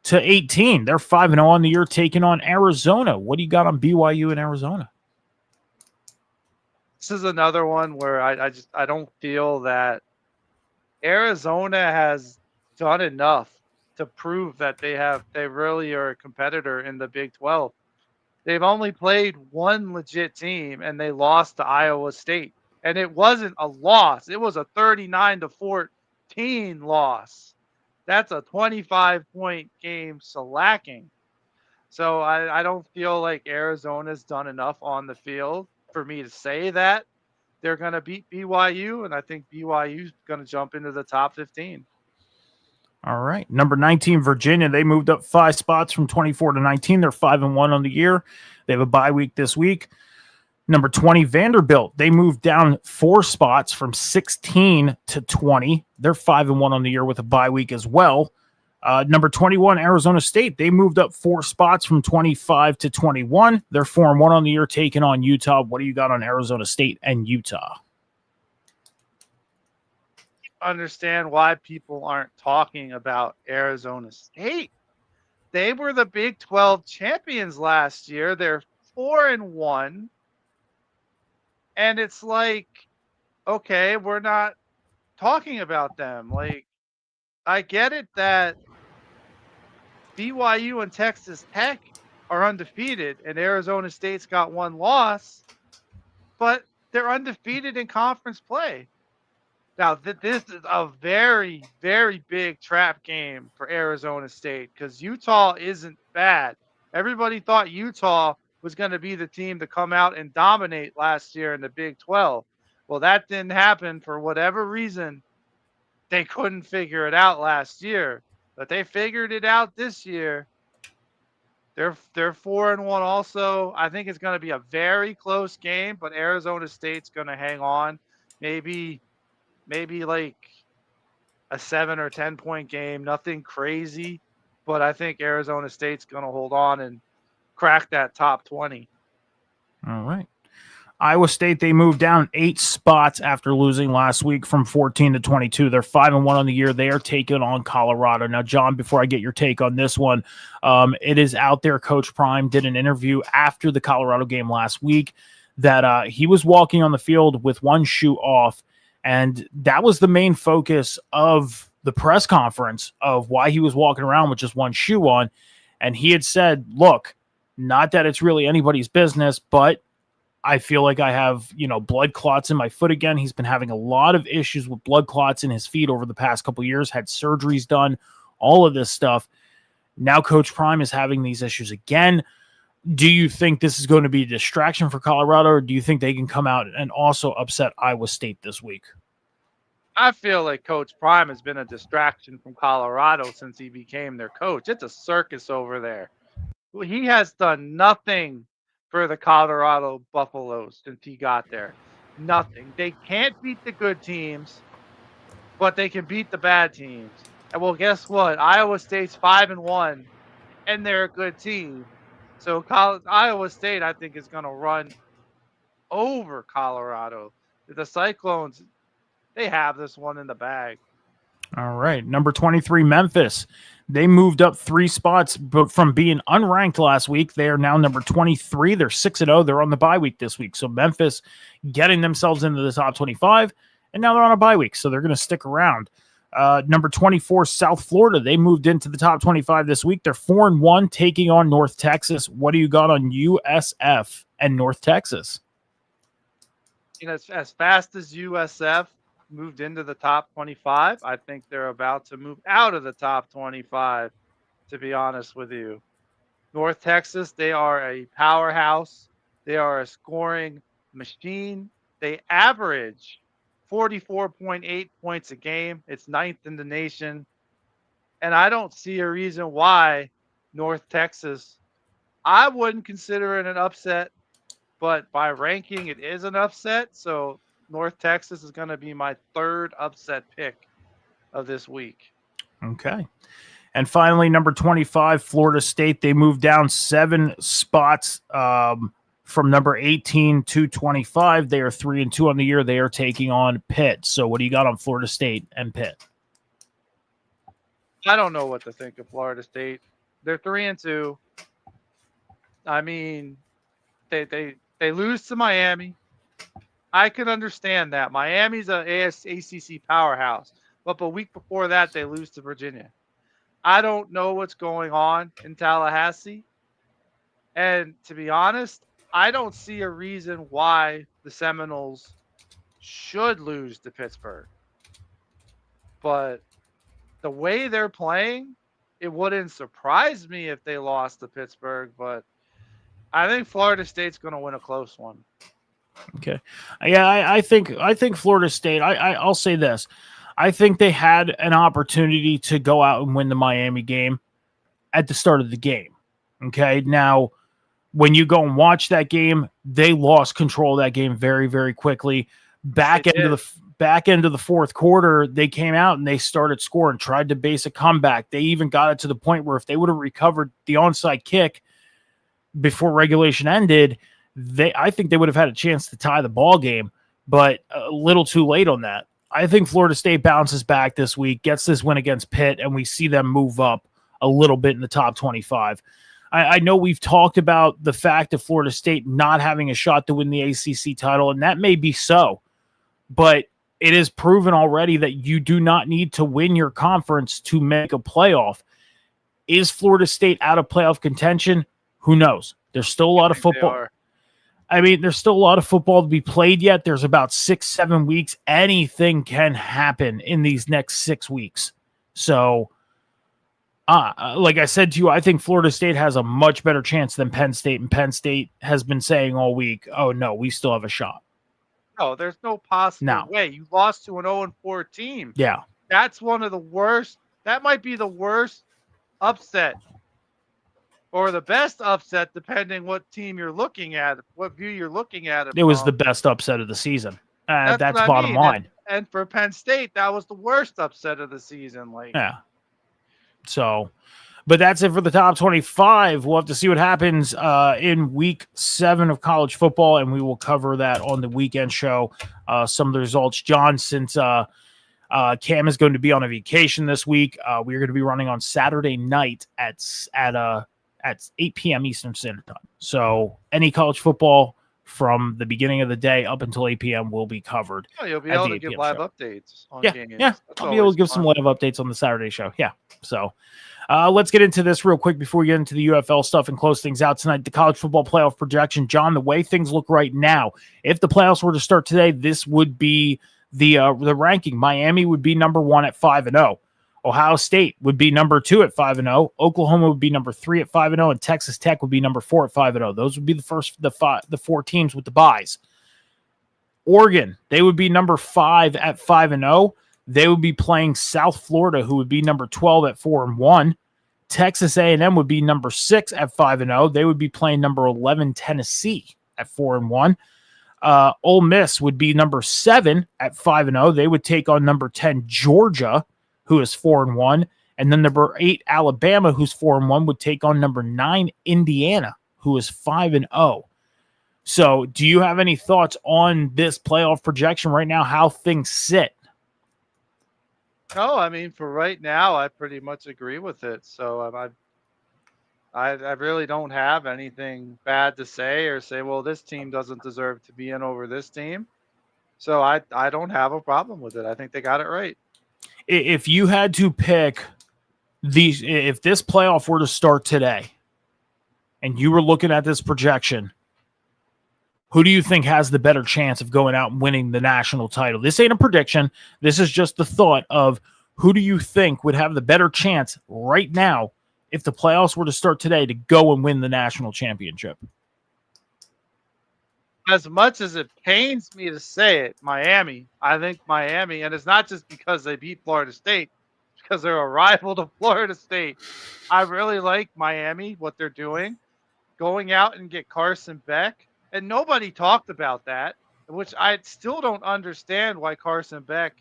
to 18. They're 5-0 on the year, taking on Arizona. What do you got on BYU and Arizona? This is another one where I don't feel that Arizona has done enough to prove that they really are a competitor in the Big 12. They've only played one legit team, and they lost to Iowa State. And it wasn't a loss. It was a 39-14 loss. That's a 25-point game shellacking. So I don't feel like Arizona's done enough on the field for me to say that they're going to beat BYU, and I think BYU's going to jump into the top 15. All right. Number 19, Virginia. They moved up 5 spots from 24 to 19. They're 5-1 on the year. They have a bye week this week. Number 20, Vanderbilt. They moved down 4 spots from 16 to 20. They're 5-1 on the year with a bye week as well. Number 21, Arizona State. They moved up 4 spots from 25 to 21. They're 4-1 on the year, taking on Utah. What do you got on Arizona State and Utah? Understand why people aren't talking about Arizona State. They were the Big 12 champions last year. They're 4-1. And it's like, okay, we're not talking about them. Like, I get it that BYU and Texas Tech are undefeated and Arizona State's got 1 loss, but they're undefeated in conference play. Now, this is a very, very big trap game for Arizona State because Utah isn't bad. Everybody thought Utah was going to be the team to come out and dominate last year in the Big 12. Well, that didn't happen for whatever reason. They couldn't figure it out last year, but they figured it out this year. They're 4-1 also. I think it's going to be a very close game, but Arizona State's going to hang on. Maybe like a 7 or 10 point game, nothing crazy, but I think Arizona State's going to hold on and crack that top 20. All right. Iowa State, they moved down 8 spots after losing last week from 14 to 22. They're 5-1 on the year. They are taking on Colorado. Now, John, before I get your take on this one, it is out there. Coach Prime did an interview after the Colorado game last week that he was walking on the field with one shoe off, and that was the main focus of the press conference of why he was walking around with just one shoe on. And he had said, look, not that it's really anybody's business, but I feel like I have, blood clots in my foot again. He's been having a lot of issues with blood clots in his feet over the past couple of years, had surgeries done, all of this stuff. Now Coach Prime is having these issues again. Do you think this is going to be a distraction for Colorado, or do you think they can come out and also upset Iowa State this week? I feel like Coach Prime has been a distraction from Colorado since he became their coach. It's a circus over there. He has done nothing for the Colorado Buffaloes since he got there. Nothing. They can't beat the good teams, but they can beat the bad teams. And well, guess what? Iowa State's 5-1, and they're a good team. So Iowa State, I think, is going to run over Colorado. The Cyclones, they have this one in the bag. All right. Number 23, Memphis. They moved up 3 spots but from being unranked last week. They are now number 23. They're 6-0. They're on the bye week this week. So Memphis getting themselves into the top 25, and now they're on a bye week, so they're going to stick around. Number 24, South Florida. They moved into the top 25 this week. They're 4-1, taking on North Texas. What do you got on USF and North Texas? As fast as USF moved into the top 25, I think they're about to move out of the top 25, to be honest with you. North Texas, they are a powerhouse. They are a scoring machine. They average 44.8 points a game. It's ninth in the nation. And I don't see a reason why North Texas, I wouldn't consider it an upset, but by ranking, it is an upset. So North Texas is going to be my third upset pick of this week. Okay. And finally, number 25, Florida State. They moved down 7 spots from number 18 to 25. They are 3-2 on the year. They are taking on Pitt. So what do you got on Florida State and Pitt? I don't know what to think of Florida State. They're 3-2. I mean, they lose to Miami. I can understand that. Miami's an ACC powerhouse. But a week before that, they lose to Virginia. I don't know what's going on in Tallahassee. And to be honest, I don't see a reason why the Seminoles should lose to Pittsburgh. But the way they're playing, it wouldn't surprise me if they lost to Pittsburgh. But I think Florida State's going to win a close one. Okay. Yeah, I think Florida State, I'll say this. I think they had an opportunity to go out and win the Miami game at the start of the game. Okay. Now, when you go and watch that game, they lost control of that game very, very quickly. Back end of the fourth quarter, they came out and they started scoring, tried to base a comeback. They even got it to the point where if they would have recovered the onside kick before regulation ended, I think they would have had a chance to tie the ball game, but a little too late on that. I think Florida State bounces back this week, gets this win against Pitt, and we see them move up a little bit in the top 25. I know we've talked about the fact of Florida State not having a shot to win the ACC title, and that may be so, but it is proven already that you do not need to win your conference to make a playoff. Is Florida State out of playoff contention? Who knows? There's still a lot of football. I mean, there's still a lot of football to be played yet. There's about 6-7 weeks. Anything can happen in these next 6 weeks. So, like I said to you, I think Florida State has a much better chance than Penn State. And Penn State has been saying all week, oh, no, we still have a shot. No, there's no possible way. You lost to an 0-4 team. Yeah. That's one of the worst. That might be the worst upset. Or the best upset, depending what team you're looking at, what view you're looking at. It was the best upset of the season. That's bottom line. And for Penn State, that was the worst upset of the season. Yeah. So, but that's it for the top 25. We'll have to see what happens in week 7 of college football, and we will cover that on the weekend show. Some of the results, John, since Cam is going to be on a vacation this week, we're going to be running on Saturday night at 8 p.m. Eastern Standard Time. So any college football from the beginning of the day up until 8 p.m. will be covered. Oh, you'll be able to give live updates on games. Yeah, I'll be able to give some live updates on the Saturday show. Yeah. So let's get into this real quick before we get into the UFL stuff and close things out tonight. The college football playoff projection. John, the way things look right now, if the playoffs were to start today, this would be the ranking. Miami would be number 1 at 5-0. Ohio State would be number 2 at 5-0. Oklahoma would be number 3 at 5-0, and Texas Tech would be number 4 at 5-0. Those would be the 4 teams with the byes. Oregon, they would be number 5 at 5-0. They would be playing South Florida, who would be number 12 at 4-1. Texas A&M would be number 6 at 5-0. They would be playing number 11 Tennessee at 4-1. Ole Miss would be number 7 at 5-0. They would take on number 10 Georgia, who is 4-1, and then number 8 Alabama, who's 4-1, would take on number 9 Indiana, who is 5-0. So, do you have any thoughts on this playoff projection right now? How things sit? No, I mean, for right now, I pretty much agree with it. So, I really don't have anything bad to say or say, well, this team doesn't deserve to be in over this team. So, I don't have a problem with it. I think they got it right. If you had to pick if this playoff were to start today and you were looking at this projection, who do you think has the better chance of going out and winning the national title? This ain't a prediction. This is just the thought of who do you think would have the better chance right now if the playoffs were to start today to go and win the national championship? As much as it pains me to say it, Miami. I think Miami, and it's not just because they beat Florida State, because they're a rival to Florida State. I really like Miami, what they're doing, going out and get Carson Beck. And nobody talked about that, which I still don't understand why Carson Beck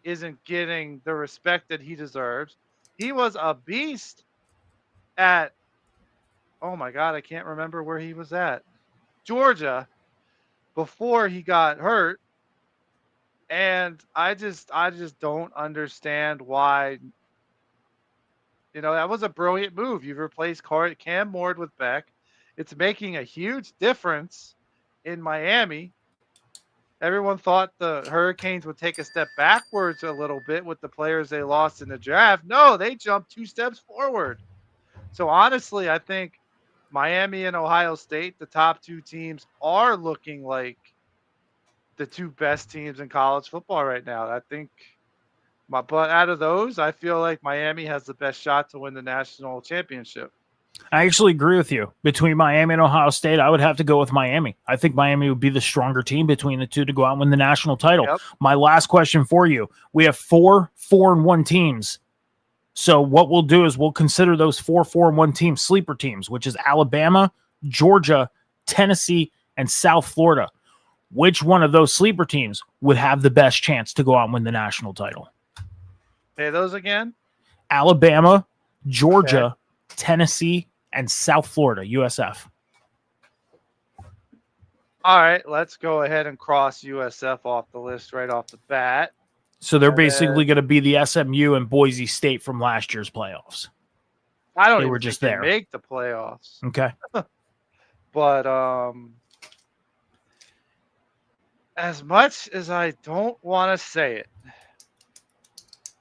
isn't getting the respect that he deserves. He was a beast at, oh my God, I can't remember where he was at. Georgia before he got hurt. And I just don't understand why. That was a brilliant move. You've replaced Cam Ward with Beck. It's making a huge difference in Miami. Everyone thought the Hurricanes would take a step backwards a little bit with the players they lost in the draft. No, they jumped 2 steps forward. So honestly, I think Miami and Ohio State, the top 2 teams, are looking like the 2 best teams in college football right now. I think but out of those, I feel like Miami has the best shot to win the national championship. I actually agree with you. Between Miami and Ohio State, I would have to go with Miami. I think Miami would be the stronger team between the two to go out and win the national title. Yep. My last question for you. We have 4 4-1 teams. So what we'll do is we'll consider those 4 4-1 teams sleeper teams, which is Alabama, Georgia, Tennessee, and South Florida. Which one of those sleeper teams would have the best chance to go out and win the national title? Say those again. Alabama, Georgia, Tennessee, and South Florida, USF. All right, let's go ahead and cross USF off the list right off the bat. So they're basically going to be the SMU and Boise State from last year's playoffs. I don't They even were think just they there. make the playoffs. Okay. But as much as I don't want to say it,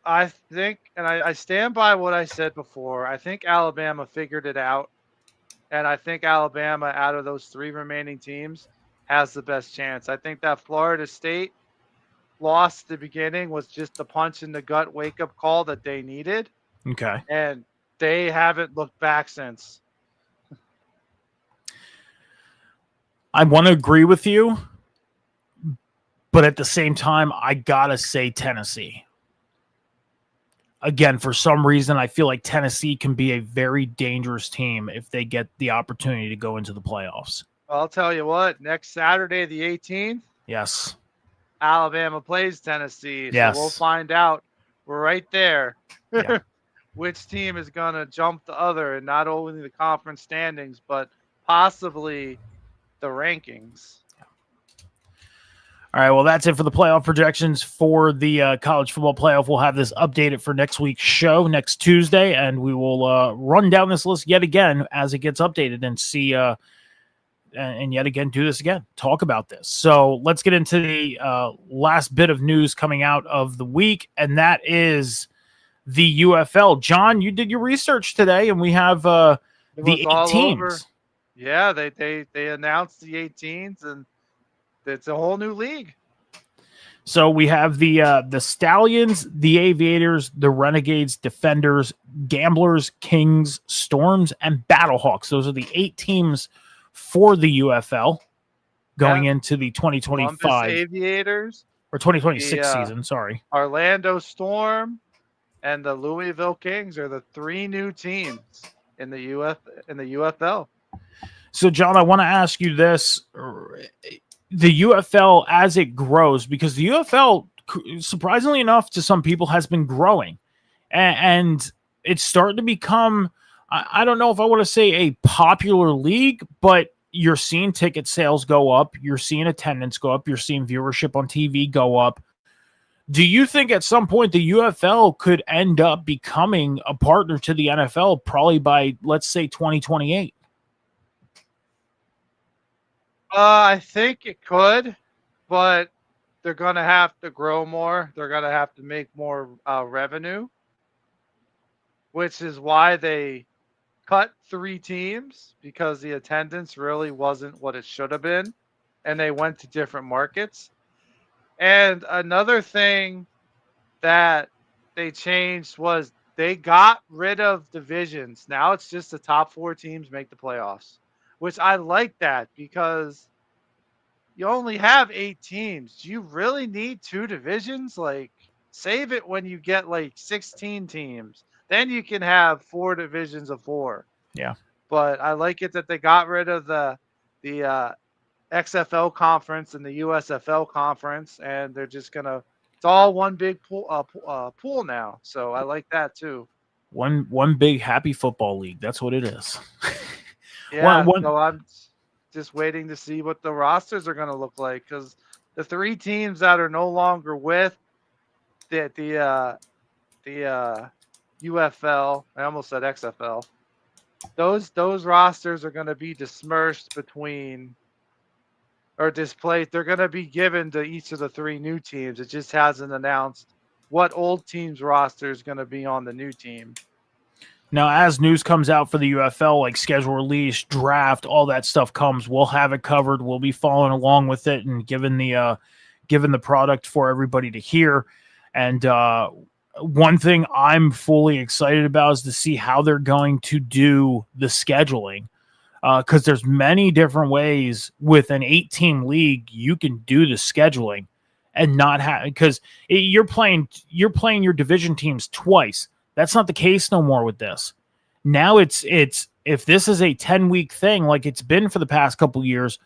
I think, and I stand by what I said before, I think Alabama figured it out. And I think Alabama, out of those 3 remaining teams, has the best chance. I think that Florida State loss at the beginning was just the punch in the gut wake-up call that they needed. Okay. And they haven't looked back since. I want to agree with you, but at the same time, I got to say Tennessee. Again, for some reason, I feel like Tennessee can be a very dangerous team if they get the opportunity to go into the playoffs. I'll tell you what, next Saturday, the 18th, Yes. Alabama plays Tennessee. Yes. So we'll find out. We're right there. Yeah. Which team is going to jump the other, and not only the conference standings, but possibly the rankings. All right, well, that's it for the playoff projections for the college football playoff. We'll have this updated for next week's show, next Tuesday, and we will run down this list yet again as it gets updated and see, and yet again do this again, talk about this. So let's get into the last bit of news coming out of the week, and that is the UFL. John, you did your research today, and we have the 8 teams. Over. Yeah, they announced the 18s, and it's a whole new league. So we have the Stallions, the Aviators, the Renegades, Defenders, Gamblers, Kings, Storms, and Battlehawks. Those are the 8 teams for the UFL going into the 2025 Columbus Aviators or 2026 season. Sorry, Orlando Storm and the Louisville Kings are the 3 new teams in the UFL. So, John, I want to ask you this. The UFL, as it grows, because the UFL, surprisingly enough to some people, has been growing. And it's starting to become, I don't know if I want to say a popular league, but you're seeing ticket sales go up. You're seeing attendance go up. You're seeing viewership on TV go up. Do you think at some point the UFL could end up becoming a partner to the NFL probably by, let's say, 2028? I think it could, but they're going to have to grow more. They're going to have to make more revenue, which is why they cut 3 teams, because the attendance really wasn't what it should have been. and they went to different markets. And another thing that they changed was they got rid of divisions. Now it's just the top 4 teams make the playoffs, which I like that because you only have 8 teams. Do you really need 2 divisions? Like, save it when you get like 16 teams. Then you can have 4 divisions of 4. Yeah. But I like it that they got rid of the XFL conference and the USFL conference, and they're just gonna. It's all one big pool now. So I like that too. One big happy football league. That's what it is. Yeah. One, So I'm just waiting to see what the rosters are gonna look like because the 3 teams that are no longer with the UFL. I almost said XFL. Those rosters are going to be dispersed between or displaced. They're going to be given to each of the 3 new teams. It just hasn't announced what old team's roster is going to be on the new team. Now, as news comes out for the UFL, like schedule release, draft, all that stuff comes, we'll have it covered. We'll be following along with it and giving the product for everybody to hear. And one thing I'm fully excited about is to see how they're going to do the scheduling. Because there's many different ways with an 8-team league you can do the scheduling and not have, because you're playing your division teams twice. That's not the case no more with this. Now it's if this is a 10-week thing like it's been for the past couple of years,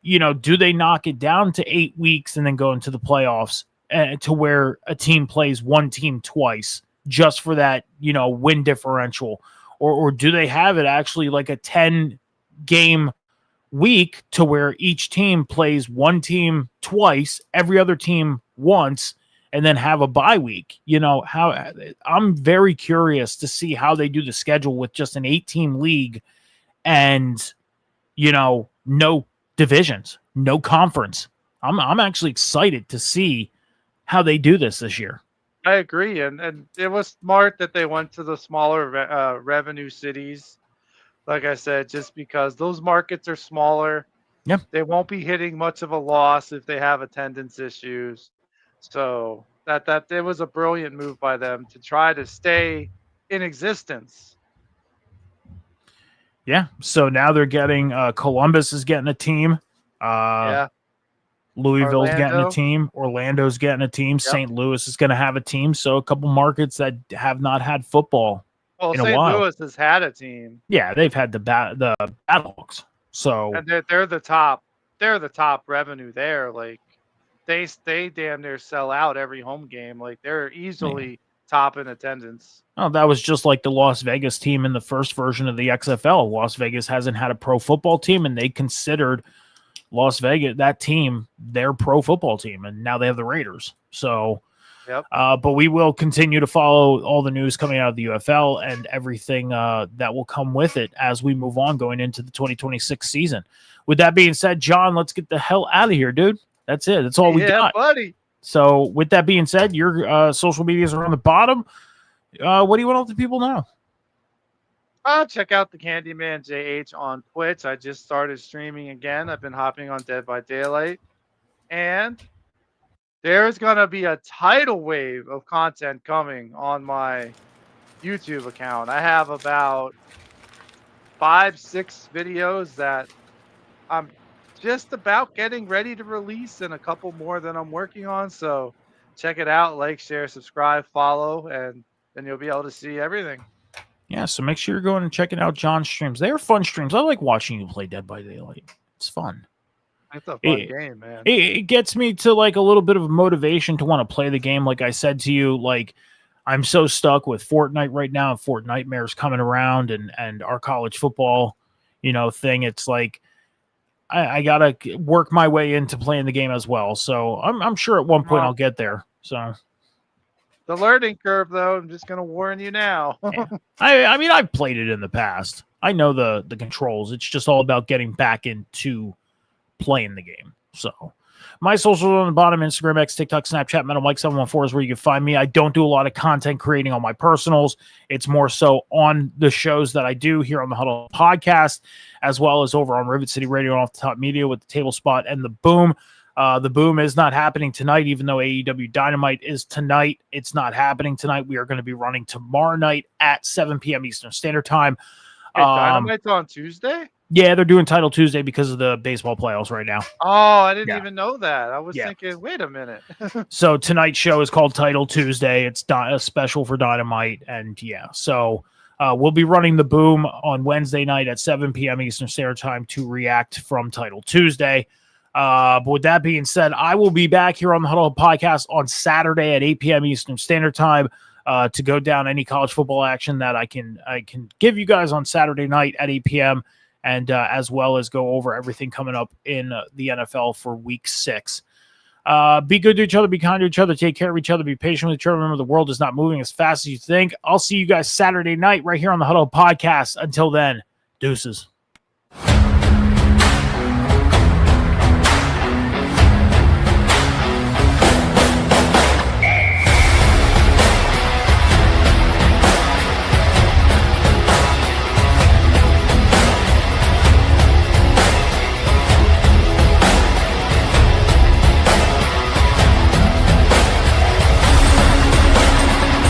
do they knock it down to 8 weeks and then go into the playoffs to where a team plays one team twice just for that, win differential, or do they have it actually like a 10-game week to where each team plays one team twice, every other team once, and then have a bye week? How I'm very curious to see how they do the schedule with just an 8-team league and, no divisions, no conference. I'm actually excited to see how they do this year. I agree. And it was smart that they went to the smaller revenue cities. Like I said, just because those markets are smaller. Yep. They won't be hitting much of a loss if they have attendance issues. So that it was a brilliant move by them to try to stay in existence. Yeah. So now they're getting Columbus is getting a team. Yeah. Louisville's getting a team. Orlando's getting a team. Yep. St. Louis is going to have a team. So a couple markets that have not had football in a St. while. Louis has had a team. Yeah, they've had the Battlehawks. So and they're the top. They're the top revenue there. Like they damn near sell out every home game. Like they're easily top in attendance. Oh, that was just like the Las Vegas team in the first version of the XFL. Las Vegas hasn't had a pro football team, and they considered Las Vegas, that team, their pro football team, and now they have the Raiders. So, yep. But we will continue to follow all the news coming out of the UFL and everything that will come with it as we move on going into the 2026 season. With that being said, John, let's get the hell out of here, dude. That's it. That's all we got. Buddy. So with that being said, your social medias are on the bottom. What do you want to let the people know? Check out the Candyman JH on Twitch. I just started streaming again. I've been hopping on Dead by Daylight. And there's going to be a tidal wave of content coming on my YouTube account. I have about 5-6 videos that I'm just about getting ready to release and a couple more that I'm working on. So check it out. Like, share, subscribe, follow, and then you'll be able to see everything. Yeah, so make sure you're going and checking out John's streams. They are fun streams. I like watching you play Dead by Daylight. It's fun. It's a fun game, man. It gets me to like a little bit of motivation to want to play the game. Like I said to you, like I'm so stuck with Fortnite right now. Fortnitemare's coming around and our college football, thing. It's like I gotta work my way into playing the game as well. So I'm sure at one point I'll get there. So. The learning curve, though, I'm just going to warn you now. Yeah. I mean, I've played it in the past. I know the controls. It's just all about getting back into playing the game. So, My socials on the bottom, Instagram, X, TikTok, Snapchat, Metal Mike 714 is where you can find me. I don't do a lot of content creating on my personals. It's more so on the shows that I do here on the Huddle podcast, as well as over on Rivet City Radio and Off the Top Media with the Table Spot and the Boom. The Boom is not happening tonight, even though AEW Dynamite is tonight. It's not happening tonight. We are going to be running tomorrow night at 7 p.m. Eastern Standard Time. Hey, Dynamite's on Tuesday? Yeah, they're doing Title Tuesday because of the baseball playoffs right now. Oh, I didn't even know that. I was thinking, wait a minute. So tonight's show is called Title Tuesday. It's a special for Dynamite. And so we'll be running the Boom on Wednesday night at 7 p.m. Eastern Standard Time to react from Title Tuesday. But with that being said, I will be back here on the Huddle Podcast on Saturday at 8 p.m. Eastern Standard Time to go down any college football action that I can give you guys on Saturday night at 8 p.m. and as well as go over everything coming up in the NFL for Week 6. Be good to each other, be kind to each other, take care of each other, be patient with each other. Remember, the world is not moving as fast as you think. I'll see you guys Saturday night right here on the Huddle Podcast. Until then, deuces.